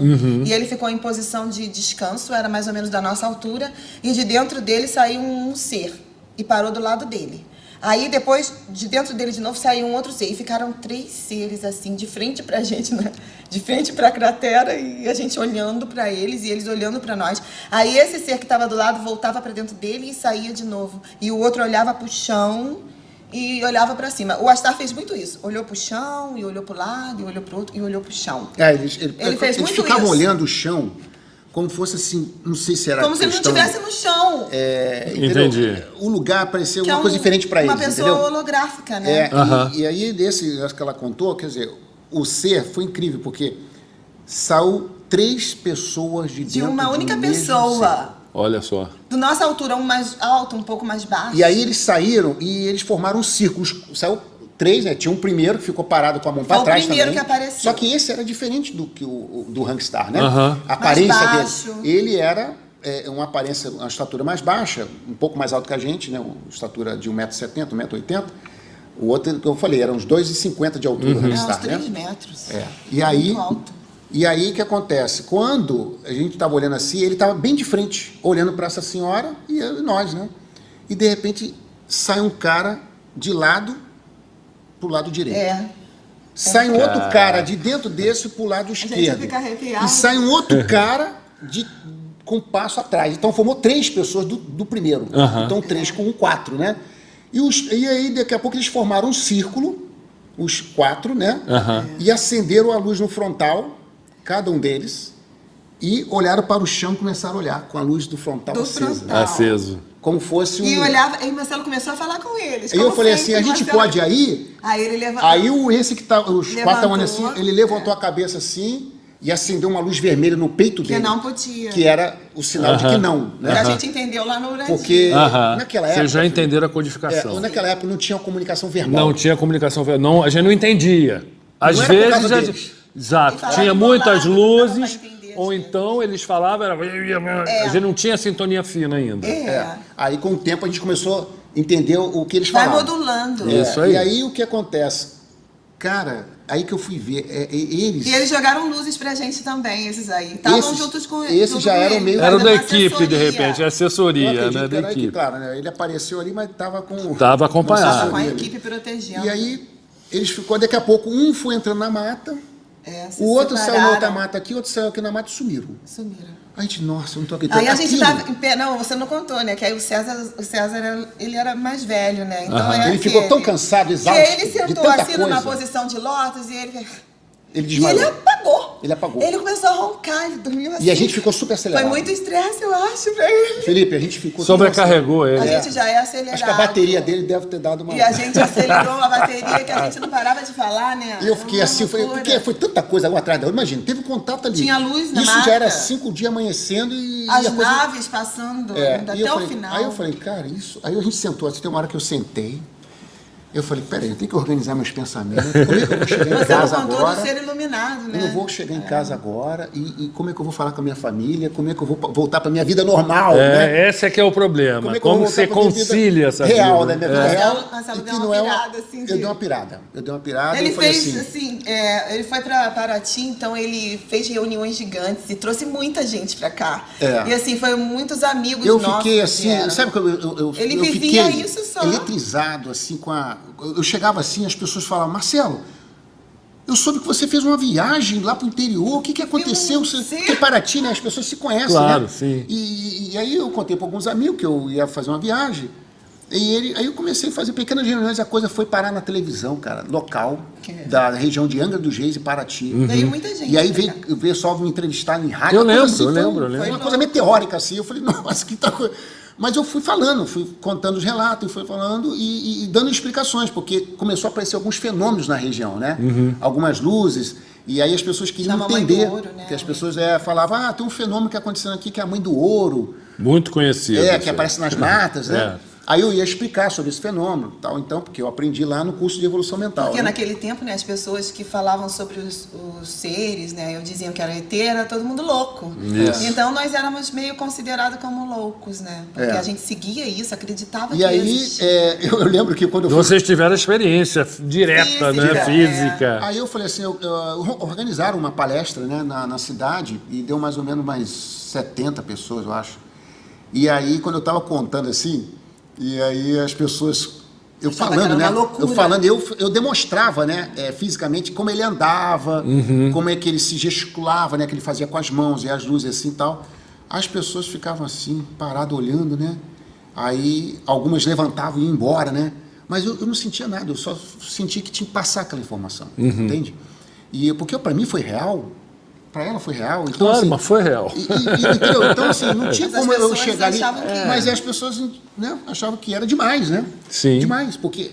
S3: E ele ficou em posição de descanso, era mais ou menos da nossa altura, e de dentro dele saiu um ser, e parou do lado dele. Aí depois, de dentro dele de novo, saiu um outro ser. E ficaram 3 seres assim, de frente pra gente, né? De frente pra cratera, e a gente olhando pra eles, e eles olhando pra nós. Aí esse ser que estava do lado voltava pra dentro dele e saía de novo. E o outro olhava pro chão e olhava pra cima. O Astar fez muito isso. Olhou pro chão, e olhou pro lado, e olhou pro outro, e olhou pro chão.
S2: Ele
S3: fez muito
S2: ficavam
S3: isso.
S2: olhando o chão como fosse assim, não sei se era
S3: Como se ele não
S2: questão...
S3: estivesse no chão.
S2: entendeu?
S1: Entendi.
S2: O lugar parecia
S3: Que é
S2: uma coisa diferente para eles,
S3: uma pessoa
S2: entendeu?
S3: holográfica, né?
S2: E aí, desse acho que ela contou, quer dizer, o ser foi incrível, porque saiu 3 pessoas de
S3: De
S2: dentro
S3: uma
S2: do
S3: única
S2: mesmo
S3: pessoa.
S2: ser.
S1: Olha só.
S3: Do nossa altura, um mais alto, um pouco mais baixo.
S2: E aí eles saíram e eles formaram um círculo. Saiu 3, né? Tinha um primeiro que ficou parado com a mão para
S3: Foi o
S2: trás
S3: primeiro
S2: também.
S3: que apareceu.
S2: Só que esse era diferente do que do Hangstar, né?
S1: Aham.
S2: A aparência
S3: Mais
S2: dele.
S3: baixo.
S2: Ele era uma aparência, uma estatura mais baixa, um pouco mais alto que a gente, né? Uma estatura de 1,70 m, 1,80 m. O outro que eu falei, era uns 2,50 de altura do
S3: É, uns
S2: Hangstar,
S3: 3
S2: né?
S3: metros.
S2: E aí,
S3: Muito alto.
S2: e aí o que acontece? Quando a gente estava olhando assim, ele estava bem de frente, olhando para essa senhora e nós, né? E de repente sai um cara de lado pro lado direito. Sai um outro cara de dentro desse pro lado
S3: gente
S2: esquerdo.
S3: fica arrepiado.
S2: E sai um outro cara com um passo atrás. Então formou 3 pessoas do primeiro. Então 3 com 4, né? E aí daqui a pouco eles formaram um círculo, os 4, né? E acenderam a luz no frontal, cada um deles, e olharam para o chão e começaram a olhar com a luz do frontal
S3: Do
S2: acesa.
S3: frontal.
S1: Aceso.
S2: Como fosse um...
S3: E olhava, e o Marcelo começou a falar com eles.
S2: Aí eu
S3: como
S2: falei
S3: sempre,
S2: assim, a gente
S3: Marcelo-
S2: pode ir aí?
S3: Aí ele levantou.
S2: Aí esse que tá, os 4 estavam olhando assim,
S3: Levantou.
S2: ele levantou a cabeça assim e acendeu uma luz vermelha no peito
S3: Que
S2: dele.
S3: não podia.
S2: Que era o sinal de que não,
S3: Que
S2: né?
S3: a gente entendeu lá no Brasil.
S2: Porque
S1: Aham.
S2: naquela época...
S1: Vocês já entenderam a codificação.
S2: naquela época não tinha comunicação verbal.
S1: Não tinha comunicação. Não, a gente não entendia. Às
S2: Não era por
S1: vezes.
S2: causa deles.
S1: Exato.
S3: E falava
S1: Tinha muitas
S3: embolado, não dava pra
S1: luzes.
S3: entender
S1: Ou
S3: direito.
S1: então eles falavam. A gente não tinha sintonia fina ainda.
S2: Aí com o tempo a gente começou a entender o que eles
S3: Vai
S2: falavam.
S3: modulando.
S1: Isso aí.
S2: E aí o que acontece? Cara, aí que eu fui ver, eles...
S3: E eles jogaram luzes pra gente também, esses aí. Estavam
S2: Esses-
S3: juntos com
S2: esses
S3: junto
S2: já
S3: com
S2: eram
S3: ele,
S2: meio-
S1: Era
S3: fazendo
S1: da
S3: uma
S1: equipe, de
S3: assessoria.
S1: repente.
S2: Eu
S1: Assessoria,
S2: acredito
S1: né?
S2: que
S1: Da
S2: era
S1: equipe.
S2: claro, né? Ele apareceu ali, mas estava com...
S1: Tava acompanhado.
S2: uma
S3: Tava com a
S2: assessoria ali.
S3: equipe protegendo.
S2: E aí, eles ficou, daqui a pouco, um foi entrando na mata,
S3: Se
S2: o outro saiu na
S3: separaram,
S2: outra mata aqui, o outro saiu aqui na mata e sumiram.
S3: Sumiram.
S2: A gente, nossa, eu não tô acreditando.
S3: Aí a gente
S2: Aquilo,
S3: tava em pé. Não, você não contou, né? Que aí o César ele era mais velho, né? Então é
S2: Ele ficou tão
S3: aquele.
S2: cansado,
S3: Que
S2: exausto,
S3: ele
S2: de
S3: sentou
S2: tanta
S3: assim numa
S2: coisa.
S3: posição de lótus e ele.
S2: Ele
S3: E
S2: desmaiou.
S3: ele apagou.
S2: Ele apagou.
S3: Ele começou a roncar, ele dormiu assim.
S2: E a gente ficou super acelerado.
S3: Foi muito estresse, eu acho, pra ele.
S2: Felipe, a gente ficou...
S1: Sobrecarregou ele.
S3: A gente já é acelerado.
S2: Acho que a bateria dele deve ter dado uma...
S3: E a gente acelerou a bateria que a gente não parava de falar, né?
S2: E eu fiquei assim, porque foi tanta coisa agora atrás da outra. Imagina, teve contato ali.
S3: Tinha luz na
S2: Isso
S3: mata.
S2: já era 5 dias amanhecendo e...
S3: As
S2: e a coisa...
S3: naves passando
S2: e eu
S3: até o
S2: falei,
S3: final.
S2: Aí eu falei, cara, isso... Aí a gente sentou, assim, tem uma hora que eu sentei, eu falei, peraí, eu tenho que organizar meus pensamentos. Como é que eu vou chegar em
S3: Você
S2: casa
S3: não contou
S2: agora?
S3: do ser iluminado, né?
S2: Eu não vou chegar em casa agora e como é que eu vou falar com a minha família? Como é que eu vou voltar para minha vida normal, né?
S1: Esse é que é o problema.
S2: Como é que eu
S1: Como
S2: vou
S1: você
S2: voltar pra minha vida
S1: concilia essa
S2: real,
S1: vida?
S2: né? Minha vida real.
S3: Marcelo
S2: E
S3: deu
S2: que
S3: uma
S2: não é
S3: pirada, assim, de-
S2: Eu dei uma pirada.
S3: Ele
S2: eu falei
S3: fez, assim, ele foi para Paraty, então ele fez reuniões gigantes e trouxe muita gente para cá.
S2: É.
S3: E assim, foi muitos amigos
S2: Eu
S3: nossos
S2: fiquei
S3: que
S2: assim,
S3: vieram.
S2: sabe que eu
S3: Ele
S2: eu
S3: vivia
S2: fiquei
S3: isso só.
S2: eletrizado, assim, com a... Eu chegava assim, as pessoas falavam, Marcelo, eu soube que você fez uma viagem lá pro interior, o que aconteceu? Porque Paraty, né, as pessoas se conhecem,
S1: Claro,
S2: né?
S1: sim.
S2: E aí eu contei para alguns amigos que eu ia fazer uma viagem, aí eu comecei a fazer pequenas reuniões, a coisa foi parar na televisão, cara, local, da região de Angra dos Reis e Paraty.
S3: Veio muita gente.
S2: E aí
S3: pra cá.
S2: veio o pessoal me entrevistar em rádio.
S1: Eu
S2: uma coisa
S1: lembro, eu
S2: foi-
S1: lembro, eu
S2: Foi
S1: lembro.
S2: uma coisa meteórica, assim. Eu falei, nossa, que tal coisa. Mas eu fui falando, fui contando os relatos, fui falando e dando explicações, porque começou a aparecer alguns fenômenos na região, né? Algumas luzes. E aí as pessoas queriam
S3: Chama a mãe
S2: entender.
S3: do ouro, né?
S2: Que as pessoas falavam, tem um fenômeno que está acontecendo aqui, que é a mãe do ouro.
S1: Muito conhecido.
S2: Que
S1: isso aí.
S2: aparece nas matas, né?
S1: É.
S2: Aí eu ia explicar sobre esse fenômeno, tal, então, porque eu aprendi lá no curso de evolução mental.
S3: Porque
S2: né?
S3: naquele tempo, né, as pessoas que falavam sobre os seres, né, eu diziam que era ET, era todo mundo louco.
S1: Isso.
S3: Então nós éramos meio considerados como loucos, né? Porque a gente seguia isso, acreditava
S2: E
S3: que
S2: aí,
S3: existia.
S2: eu lembro que quando eu fui...
S1: Vocês tiveram experiência direta, né?
S3: Física,
S1: Física.
S2: Aí eu falei assim, organizaram uma palestra, né, na cidade e deu mais ou menos mais 70 pessoas, eu acho. E aí, quando eu estava contando assim, e aí as pessoas... Eu
S3: Achava
S2: falando,
S3: que era
S2: né?
S3: uma loucura.
S2: Eu falando, eu demonstrava, né, fisicamente, como ele andava, como é que ele se gesticulava, né, que ele fazia com as mãos e as luzes assim e tal. As pessoas ficavam assim, paradas, olhando, né? Aí algumas levantavam e iam embora, né? Mas eu não sentia nada, eu só sentia que tinha que passar aquela informação, entende? E porque para mim foi real, para ela foi real. Então,
S1: Claro,
S2: assim,
S1: mas foi real.
S2: entendeu? Então, assim, não tinha
S3: Mas as
S2: como eu
S3: pessoas
S2: chegar ali.
S3: achavam que-
S2: Mas as pessoas, né, achavam que era demais, né?
S1: Sim.
S2: Demais, porque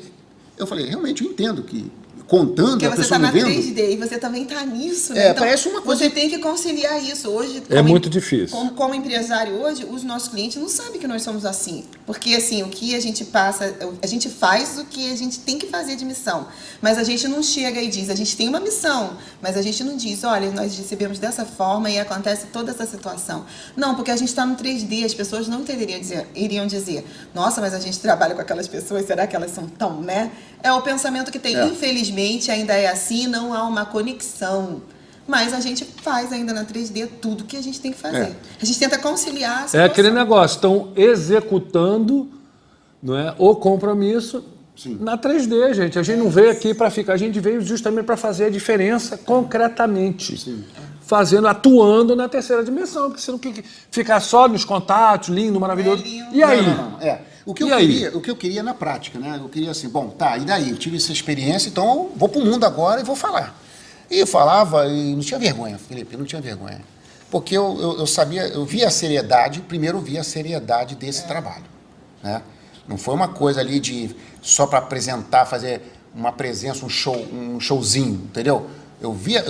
S2: eu falei, realmente eu entendo que contando,
S3: Porque
S2: a
S3: você
S2: pessoa
S3: está
S2: me
S3: na
S2: vendo.
S3: 3D e você também está nisso, né?
S2: Parece uma coisa-
S3: Você tem que conciliar isso. Hoje,
S1: É muito difícil.
S3: Como empresário hoje, os nossos clientes não sabem que nós somos assim. Porque, assim, o que a gente passa... A gente faz o que a gente tem que fazer de missão. Mas a gente não chega e diz, a gente tem uma missão, mas a gente não diz, olha, nós recebemos dessa forma e acontece toda essa situação. Não, porque a gente está no 3D, as pessoas não iriam dizer, nossa, mas a gente trabalha com aquelas pessoas, será que elas são tão, né? É o pensamento que tem. Infelizmente, ainda é assim, não há uma conexão. Mas a gente faz ainda na 3D tudo que a gente tem que fazer. A gente tenta conciliar a
S1: É
S3: situação.
S1: aquele negócio, estão executando, não é, o compromisso na 3D, gente. A gente não veio aqui para ficar, a gente veio justamente para fazer a diferença concretamente. Atuando na terceira dimensão, porque se não ficar só nos contatos, lindo, maravilhoso.
S3: lindo.
S1: E aí?
S2: Não. O que eu queria na prática, né? Eu queria assim, bom, tá, e daí? Eu tive essa experiência, então eu vou pro mundo agora e vou falar. E eu falava e não tinha vergonha, Felipe, eu não tinha vergonha. Porque eu sabia, eu via a seriedade, primeiro eu via a seriedade desse trabalho, né? Não foi uma coisa ali de só para apresentar, fazer uma presença, um showzinho, entendeu? Eu via,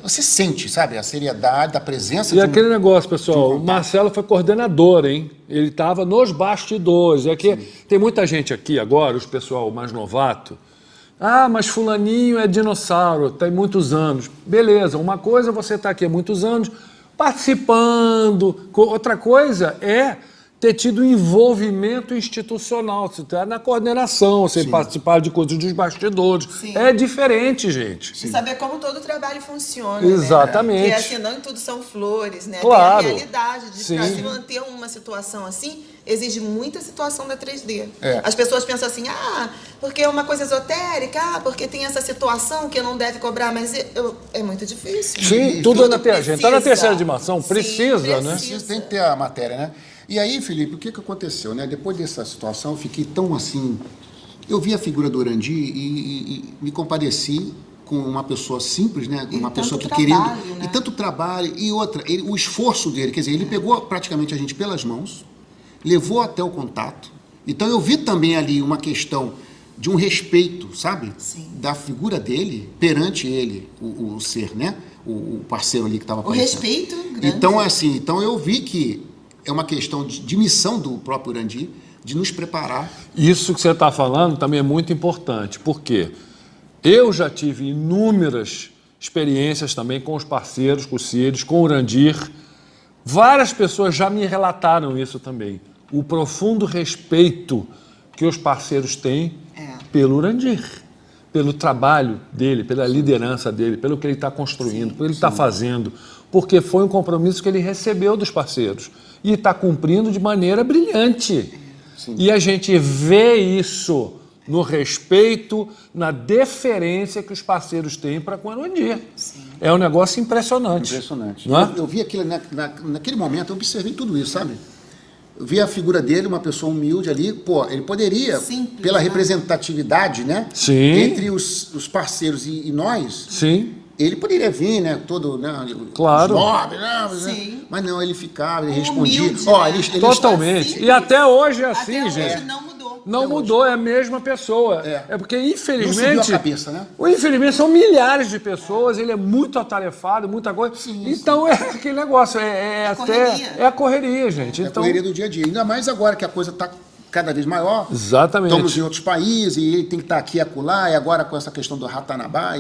S2: você sente, sabe, a seriedade da presença
S1: E aquele negócio, pessoal, o Marcelo foi coordenador, hein? Ele estava nos bastidores. Aqui, tem muita gente aqui agora, os pessoal mais novato. Ah, mas fulaninho é dinossauro, tem muitos anos. Beleza, uma coisa é você estar aqui há muitos anos participando, outra coisa é ter tido envolvimento institucional, você está na coordenação, você participar de coisas dos bastidores.
S3: Sim.
S1: É diferente, gente.
S3: E saber como todo o trabalho funciona.
S1: Exatamente.
S3: Né? Que assim, não tudo são flores, né?
S1: Claro.
S3: Tem a realidade de
S1: Sim.
S3: pra se manter uma situação assim, exige muita situação da 3D.
S2: É.
S3: As pessoas pensam assim, porque é uma coisa esotérica, porque tem essa situação que eu não deve cobrar, mas é muito difícil.
S1: Sim,
S2: E
S1: tudo
S2: tudo
S1: na terceira. Gente, está na
S3: precisa.
S1: terceira dimensão,
S3: Sim,
S1: precisa, né?
S2: Precisa, tem que ter a matéria, né? E aí, Felipe, o que aconteceu, né? Depois dessa situação, eu fiquei tão assim... Eu vi a figura do Orandi e me compadeci com uma pessoa simples, né? Uma pessoa que
S3: trabalho,
S2: querendo...
S3: né?
S2: E tanto trabalho, e outra, o esforço dele, quer dizer, ele pegou praticamente a gente pelas mãos, levou até o contato. Então eu vi também ali uma questão de um respeito, sabe?
S3: Sim.
S2: Da figura dele perante ele, o ser, né? O parceiro ali que estava aparecendo.
S3: O respeito grande.
S2: Então, assim, então eu vi que é uma questão de missão do próprio Urandir, de nos preparar.
S1: Isso que você está falando também é muito importante, porque eu já tive inúmeras experiências também com os parceiros, com o Cires, com o Urandir. Várias pessoas já me relataram isso também. O profundo respeito que os parceiros têm pelo Urandir, pelo trabalho dele, pela liderança dele, pelo que ele está construindo, pelo que ele está fazendo, porque foi um compromisso que ele recebeu dos parceiros e está cumprindo de maneira brilhante. E a gente vê isso no respeito, na deferência que os parceiros têm para com o Urandir. É um negócio impressionante.
S2: Impressionante.
S1: Não é?
S2: Eu vi aquilo, naquele momento, eu observei tudo isso, sabe? Eu vi a figura dele, uma pessoa humilde ali, pô, ele poderia,
S3: Simples,
S2: pela
S3: né?
S2: representatividade, né?
S1: Sim.
S2: Entre os parceiros e nós,
S1: Sim.
S2: ele poderia vir, né? Todo, né?
S1: Claro.
S2: Nobre, né?
S3: Sim.
S2: Mas não, ele ficava, ele
S3: Humilde,
S2: respondia. Ó,
S3: né?
S2: ele
S1: Totalmente.
S3: Assim,
S1: E até hoje é assim,
S3: Até
S1: gente.
S3: hoje não mudou.
S1: Não mudou, é a mesma pessoa. É porque,
S2: Não subiu
S1: infelizmente...
S2: a cabeça, né?
S1: Infelizmente, são milhares de pessoas, ele é muito atarefado, muita coisa. Então, é aquele negócio,
S3: correria.
S1: é a correria, gente.
S2: É a
S1: Então,
S2: correria do dia a dia. Ainda mais agora que a coisa está cada vez maior.
S1: exatamente.
S2: Estamos em outros países e ele tem que estar aqui e acolá, e agora com essa questão do Ratanabá,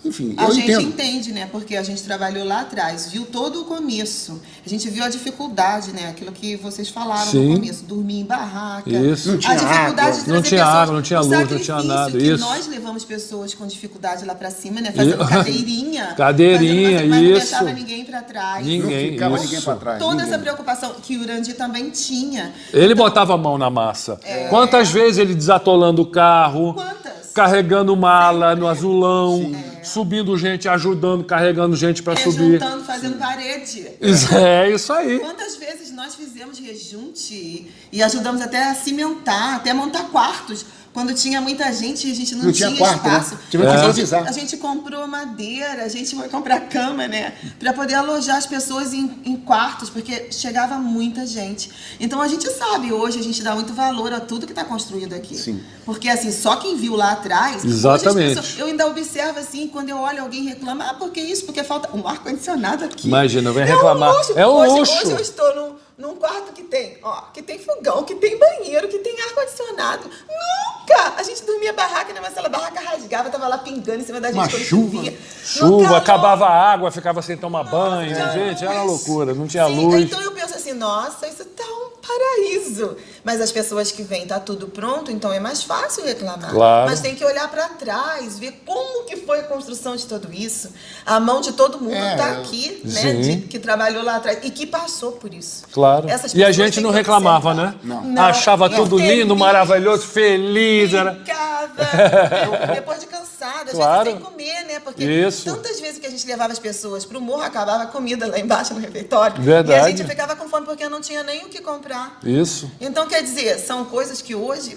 S2: enfim,
S3: A
S2: eu
S3: gente
S2: entendo.
S3: entende, né? Porque a gente trabalhou lá atrás, viu todo o começo. A gente viu a dificuldade, né? Aquilo que vocês falaram
S1: Sim.
S3: no começo, dormir em barraca.
S1: Isso.
S2: Não tinha
S3: a dificuldade
S2: água.
S3: de trazer
S1: Não tinha
S3: pessoas,
S1: água, não tinha
S3: o
S1: luz, não tinha
S3: sacrifício
S1: nada,
S3: que
S1: isso.
S3: nós levamos pessoas com dificuldade lá pra cima, né? Fazendo cadeirinha.
S1: Cadeirinha,
S3: mas não
S1: isso.
S3: deixava ninguém pra trás.
S1: Ninguém,
S2: Não ficava
S1: isso.
S2: ninguém para trás.
S3: Toda
S2: ninguém.
S3: essa preocupação que o Urandir também tinha.
S1: Ele botava a mão na massa. Quantas vezes ele desatolando o carro,
S3: Quantas?
S1: carregando mala no azulão, subindo gente, ajudando, carregando gente para subir.
S3: Rejuntando, fazendo parede.
S1: É isso aí.
S3: Quantas vezes nós fizemos rejunte e ajudamos até a cimentar, até montar quartos. Quando tinha muita gente e a gente não tinha
S2: quarto,
S3: espaço.
S2: né? Tivemos que improvisar.
S3: A gente comprou madeira, a gente foi comprar cama, né? Para poder alojar as pessoas em quartos, porque chegava muita gente. Então a gente sabe, hoje a gente dá muito valor a tudo que está construído aqui.
S2: Sim.
S3: Porque assim, só quem viu lá atrás...
S1: Exatamente.
S3: Hoje as pessoas, eu ainda observo assim, quando eu olho alguém reclama, porque isso? Porque falta um ar-condicionado aqui.
S1: Imagina, vem reclamar. É um luxo.
S3: Hoje eu estou num quarto que tem fogão, que tem banheiro, que tem ar-condicionado. Nunca! A gente dormia barraca, né? Mas a barraca rasgava, tava lá pingando em cima da gente
S2: Uma
S3: quando
S2: chuva.
S3: chovia.
S1: Chuva, acabava a água, ficava sem tomar banho.
S3: Não tinha
S1: Gente, era
S3: luz.
S1: loucura, não tinha
S3: Sim,
S1: luz.
S3: Então eu penso assim, nossa, isso tá um paraíso. Mas as pessoas que vêm, tá tudo pronto, então é mais fácil reclamar.
S1: Claro.
S3: Mas tem que olhar para trás, ver como que foi a construção de tudo isso. A mão de todo mundo tá aqui, né?
S1: Sim.
S3: Que trabalhou lá atrás e que passou por isso.
S1: Claro.
S3: Essas
S1: E a
S3: pessoas
S1: gente
S3: têm
S1: não
S3: que
S1: reclamava,
S3: observar.
S1: né?
S2: Não.
S1: Achava
S3: Não,
S1: tudo
S3: feliz.
S1: lindo, maravilhoso, feliz. Era...
S3: Brincava, depois de cansada, às
S1: Claro.
S3: vezes sem comer, né? Porque
S1: Isso.
S3: tantas vezes que a gente levava as pessoas pro morro, acabava a comida lá embaixo no refeitório.
S1: Verdade.
S3: E a gente ficava com fome porque não tinha nem o que comprar.
S1: Isso.
S3: Então, quer dizer, são coisas que hoje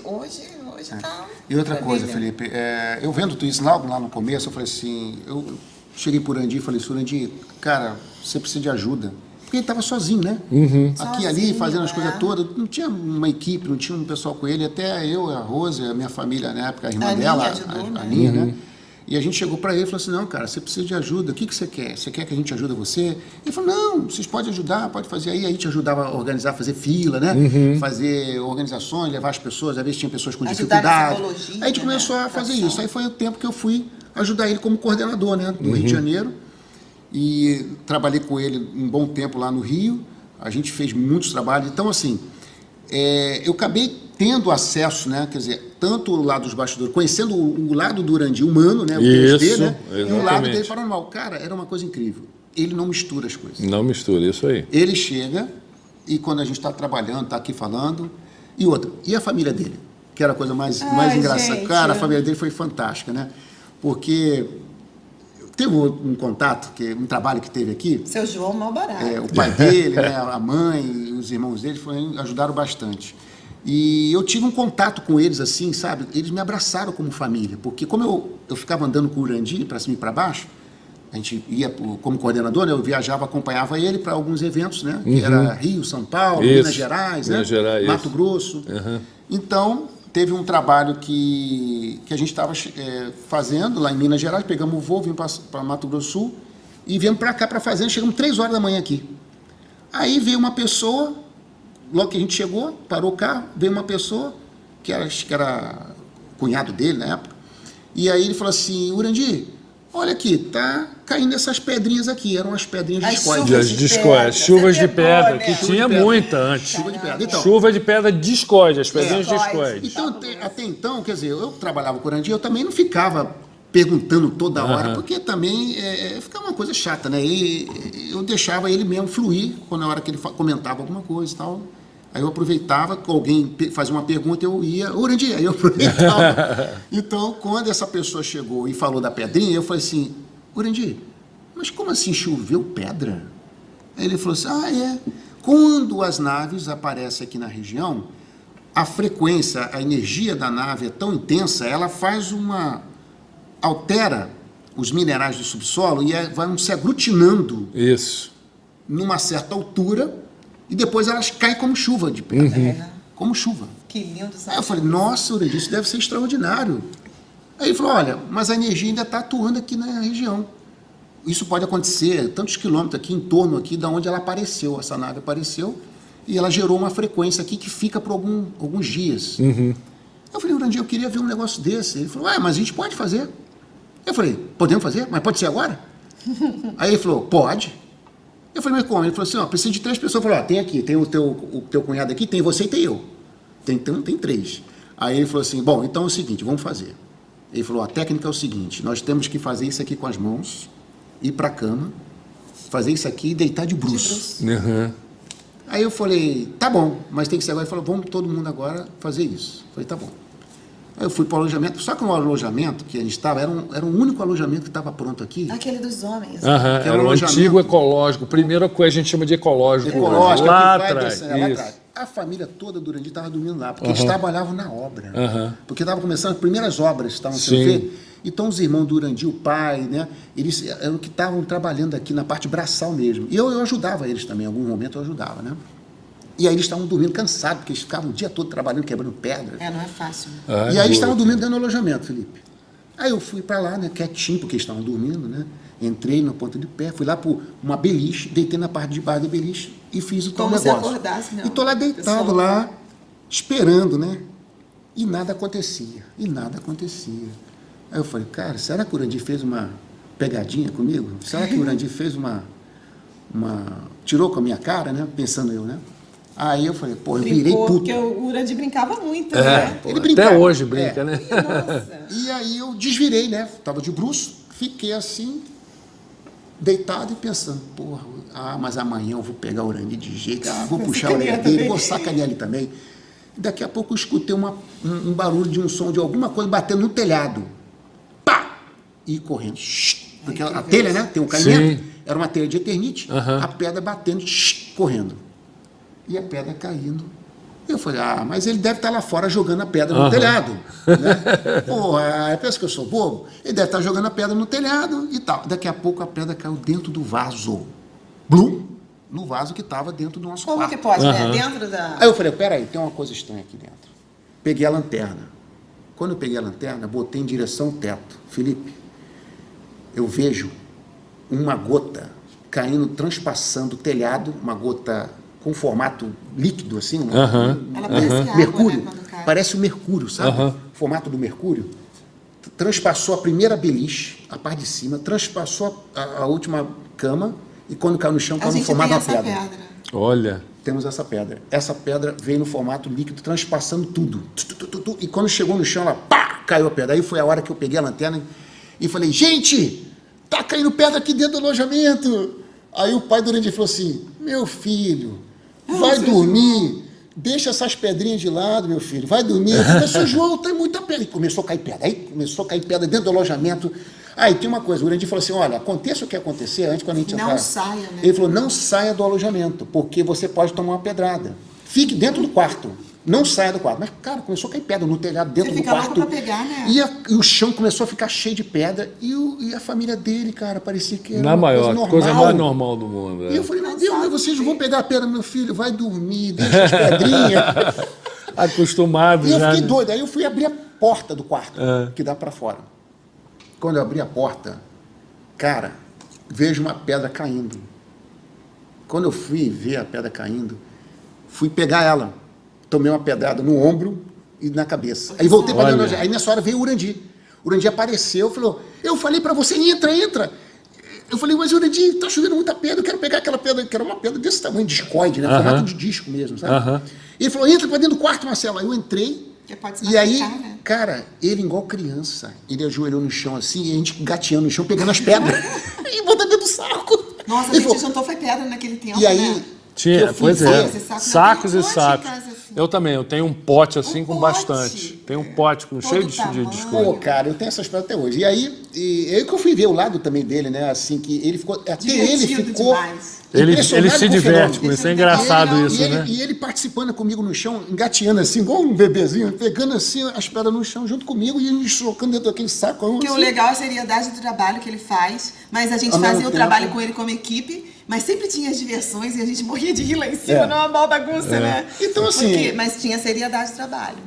S3: tá...
S2: E outra coisa,
S3: maravilha.
S2: Felipe, eu vendo tudo isso lá no começo, eu falei assim, eu cheguei por Urandir e falei assim, Urandir, cara, você precisa de ajuda. Porque ele estava sozinho, né? Aqui e ali,
S3: Sozinho,
S2: fazendo as coisas
S3: é.
S2: todas. Não tinha uma equipe, não tinha um pessoal com ele. Até eu, a Rose, a minha família na época, a irmã
S3: A Aninha
S2: dela,
S3: ajudou,
S2: a
S3: né?
S2: Aninha, né? E a gente chegou para ele e falou assim, não, cara, você precisa de ajuda. O que você quer? Você quer que a gente ajude você? Ele falou, não, vocês podem ajudar, pode fazer. Aí a gente ajudava a organizar, fazer fila, né? Fazer organizações, levar as pessoas. Às vezes tinha pessoas com
S3: Ajudar na
S2: dificuldade.
S3: psicologia,
S2: Aí a gente começou
S3: né?
S2: a fazer
S3: Tração.
S2: isso. Aí foi o tempo que eu fui ajudar ele como coordenador, né? Do Rio de Janeiro. E trabalhei com ele um bom tempo lá no Rio. A gente fez muitos trabalhos. Então, assim, eu acabei tendo acesso, né? Quer dizer, tanto o lado dos bastidores, conhecendo o lado do Urandir humano, né? O 3D,
S1: Isso,
S2: né? E o lado
S1: exatamente.
S2: dele paranormal. Cara, era uma coisa incrível. Ele não mistura as coisas.
S1: Não mistura, isso aí.
S2: Ele chega e quando a gente está trabalhando, está aqui falando, e outra, e a família dele? Que era a coisa mais engraçada.
S3: gente.
S2: Cara, a família dele foi fantástica, né? Porque teve um contato, um trabalho que teve aqui,
S3: Seu João Malbarato.
S2: o pai dele, né, a mãe e os irmãos dele ajudaram bastante. E eu tive um contato com eles, assim, sabe? Eles me abraçaram como família, porque como eu ficava andando com o Urandir para cima e para baixo, a gente ia como coordenador, né? Eu viajava, acompanhava ele para alguns eventos, né? Que era Rio, São Paulo, Minas Gerais, né? Mato Grosso. Então, teve um trabalho que a gente estava fazendo lá em Minas Gerais, pegamos o voo, vimos para Mato Grosso do Sul e viemos para cá para fazenda, chegamos 3 horas da manhã aqui. Aí veio uma pessoa, logo que a gente chegou, parou o carro, veio uma pessoa, que era cunhado dele na época, e aí ele falou assim, Urandir, olha aqui, tá caindo essas pedrinhas aqui, eram as pedrinhas de discórdia.
S1: Chuvas de pedra, que tinha muita antes.
S2: Chuva de pedra. Então,
S1: chuva de pedra discórdia, as pedrinhas discórdia.
S2: Então, até então, quer dizer, eu trabalhava com o Urandir, eu também não ficava perguntando toda hora, porque também ficava uma coisa chata, né? E eu deixava ele mesmo fluir, quando na hora que ele comentava alguma coisa e tal. Aí eu aproveitava, alguém fazia uma pergunta, eu ia, Urandir, aí eu aproveitava. Então, quando essa pessoa chegou e falou da pedrinha, eu falei assim, Urandir, mas como assim choveu pedra? Aí ele falou assim, quando as naves aparecem aqui na região, a frequência, a energia da nave é tão intensa, ela faz altera os minerais do subsolo e vão se aglutinando numa certa altura e depois elas caem como chuva de pedra. Como chuva.
S3: Que lindo.
S2: Aí eu falei, nossa, Urandir, isso deve ser extraordinário. Aí ele falou, olha, mas a energia ainda está atuando aqui na região. Isso pode acontecer tantos quilômetros aqui, em torno aqui, da onde ela apareceu, essa nave apareceu, e ela gerou uma frequência aqui que fica por alguns dias. Eu falei, Urandir, eu queria ver um negócio desse. Ele falou, mas a gente pode fazer. Eu falei, podemos fazer? Mas pode ser agora? Aí ele falou, pode. Eu falei, mas como? Ele falou assim, precisa de 3 pessoas. Eu falei, tem aqui, tem o teu cunhado aqui, tem você e tem eu. Tem 3. Aí ele falou assim, bom, então é o seguinte, vamos fazer. Ele falou, a técnica é o seguinte, nós temos que fazer isso aqui com as mãos, ir para a cama, fazer isso aqui e deitar de bruços. Aí eu falei, tá bom, mas tem que ser agora. Ele falou, vamos todo mundo agora fazer isso. Eu falei, tá bom. Aí eu fui para o alojamento, só que o alojamento que a gente estava, era o único alojamento que estava pronto aqui.
S3: Aquele dos homens.
S1: Era um antigo ecológico, primeiro que a gente chama de ecológico. Lá atrás.
S2: A família toda do Urandir estava dormindo lá, porque eles trabalhavam na obra. Porque estava começando, as primeiras obras estavam sendo feitas. Então os irmãos do Urandir, o pai, né, eles eram que estavam trabalhando aqui na parte braçal mesmo. E eu ajudava eles também, em algum momento eu ajudava, né? E aí eles estavam dormindo cansados, porque eles ficavam o dia todo trabalhando, quebrando pedra.
S3: Não é fácil.
S2: E aí eles estavam dormindo dentro do alojamento, Felipe. Aí eu fui para lá, né, quietinho, porque eles estavam dormindo, né? Entrei na ponta de pé, fui lá por uma beliche, deitei na parte de baixo da beliche e fiz o tal negócio.
S3: Como se acordasse, não.
S2: E tô lá deitado, lá, esperando, né? E nada acontecia. Aí eu falei, cara, será que o Urandir fez uma pegadinha comigo? Será que o Urandir fez tirou com a minha cara, né? Pensando eu, né? Aí eu falei, eu virei puto.
S3: Porque o Urandir brincava muito, né?
S2: Ele brincava.
S1: Até hoje brinca, né?
S3: Nossa.
S2: E aí eu desvirei, né? Tava de bruço, fiquei assim, deitado e pensando, mas amanhã eu vou pegar o Urandir de jeito, vou puxar a orelha dele, vou sacanear ele também. E daqui a pouco eu escutei um barulho de um som de alguma coisa batendo no telhado. Pá! E correndo. Porque a telha, né? Tem um caimento. Era uma telha de eternite, a pedra batendo, correndo. E a pedra caindo. Eu falei, mas ele deve estar lá fora jogando a pedra no telhado. Né? Pensa que eu sou bobo? Ele deve estar jogando a pedra no telhado e tal. Daqui a pouco a pedra caiu dentro do vaso. Blum! No vaso que estava dentro do nosso quarto.
S3: Como que pode, né? Dentro da...
S2: Aí eu falei, peraí, tem uma coisa estranha aqui dentro. Peguei a lanterna. Quando eu peguei a lanterna, botei em direção ao teto. Felipe, eu vejo uma gota caindo, transpassando o telhado, uma gota com formato líquido, assim,
S3: Ela parece
S2: mercúrio,
S3: água, né, quando cai.
S2: parece o mercúrio, sabe? O formato do mercúrio. Transpassou a primeira beliche, a parte de cima, transpassou a última cama e quando caiu no chão, caiu no formato da pedra.
S1: Olha.
S2: Temos essa pedra. Essa pedra veio no formato líquido, transpassando tudo. E quando chegou no chão, ela caiu a pedra. Aí foi a hora que eu peguei a lanterna e falei, gente, tá caindo pedra aqui dentro do alojamento. Aí o pai do Urandir falou assim, meu filho, vai dormir, deixa essas pedrinhas de lado, meu filho, vai dormir. Eu falei, João, tem muita pedra. E começou a cair pedra. Aí começou a cair pedra dentro do alojamento. Aí tem uma coisa, o Urandir falou assim, olha, aconteça o que acontecer, antes quando a gente entrar...
S3: Não saia, né?
S2: Ele falou, não saia do alojamento, porque você pode tomar uma pedrada. Fique dentro do quarto, não saia do quarto. Mas, cara, começou a cair pedra no telhado dentro do quarto.
S3: Você fica louco pra pegar, né?
S2: E o chão começou a ficar cheio de pedra. E a família dele, cara, parecia que era
S1: Na maior, coisa mais
S2: normal.
S1: normal do mundo.
S2: E eu falei, meu Deus, mas vocês não vão pegar a pedra, meu filho, vai dormir, deixa as pedrinhas.
S1: Acostumado
S2: E eu
S1: já.
S2: fiquei
S1: né?
S2: doido. Aí eu fui abrir a porta do quarto, que dá pra fora. Quando eu abri a porta, cara, vejo uma pedra caindo. Quando eu fui ver a pedra caindo, fui pegar ela. Tomei uma pedrada no ombro e na cabeça. Aí voltei para dentro. Aí nessa hora veio o Urandi. O Urandi apareceu, falou, eu falei para você, entra, entra. Eu falei, mas Urandi, tá chovendo muita pedra, eu quero pegar aquela pedra, que era uma pedra desse tamanho, discoide, né? Formato de disco mesmo, sabe? Ele falou, entra para dentro do quarto, Marcelo. Aí eu entrei. E aí,
S3: né?
S2: cara, ele igual criança, ele ajoelhou no chão assim, e a gente gateando no chão, pegando as pedras e botando dentro do saco.
S3: Nossa, a gente juntou foi pedra naquele tempo,
S2: e aí,
S3: né?
S1: Tinha, pois é. Sacos e
S3: Tem um monte em
S1: sacos.
S3: casa, assim.
S1: Eu também, eu tenho um pote assim com
S3: pote.
S1: bastante. Tem um pote com
S3: Todo
S1: cheio de
S3: tamanho.
S1: coisa.
S2: pô, cara, eu tenho essas pedras até hoje. E aí, eu que eu fui ver o lado também dele, né, assim, que ele ficou, até ele
S3: Divertido
S2: ficou
S3: demais.
S1: Ele
S2: impressionado
S1: se
S2: com o
S1: diverte
S2: fenômeno.
S1: com isso, é engraçado isso, né?
S2: E ele participando comigo no chão, engateando assim, igual um bebezinho, pegando assim as pedras no chão junto comigo e eles trocando dentro daquele saco.
S3: Porque
S2: assim.
S3: o legal é a seriedade do trabalho que ele faz, mas a gente
S2: Ao mesmo
S3: fazia o
S2: tempo.
S3: trabalho com ele como equipe, mas sempre tinha as diversões e a gente morria de rir lá em cima, não é uma mal bagunça, né?
S2: Então, assim,
S3: Mas tinha seriedade do trabalho.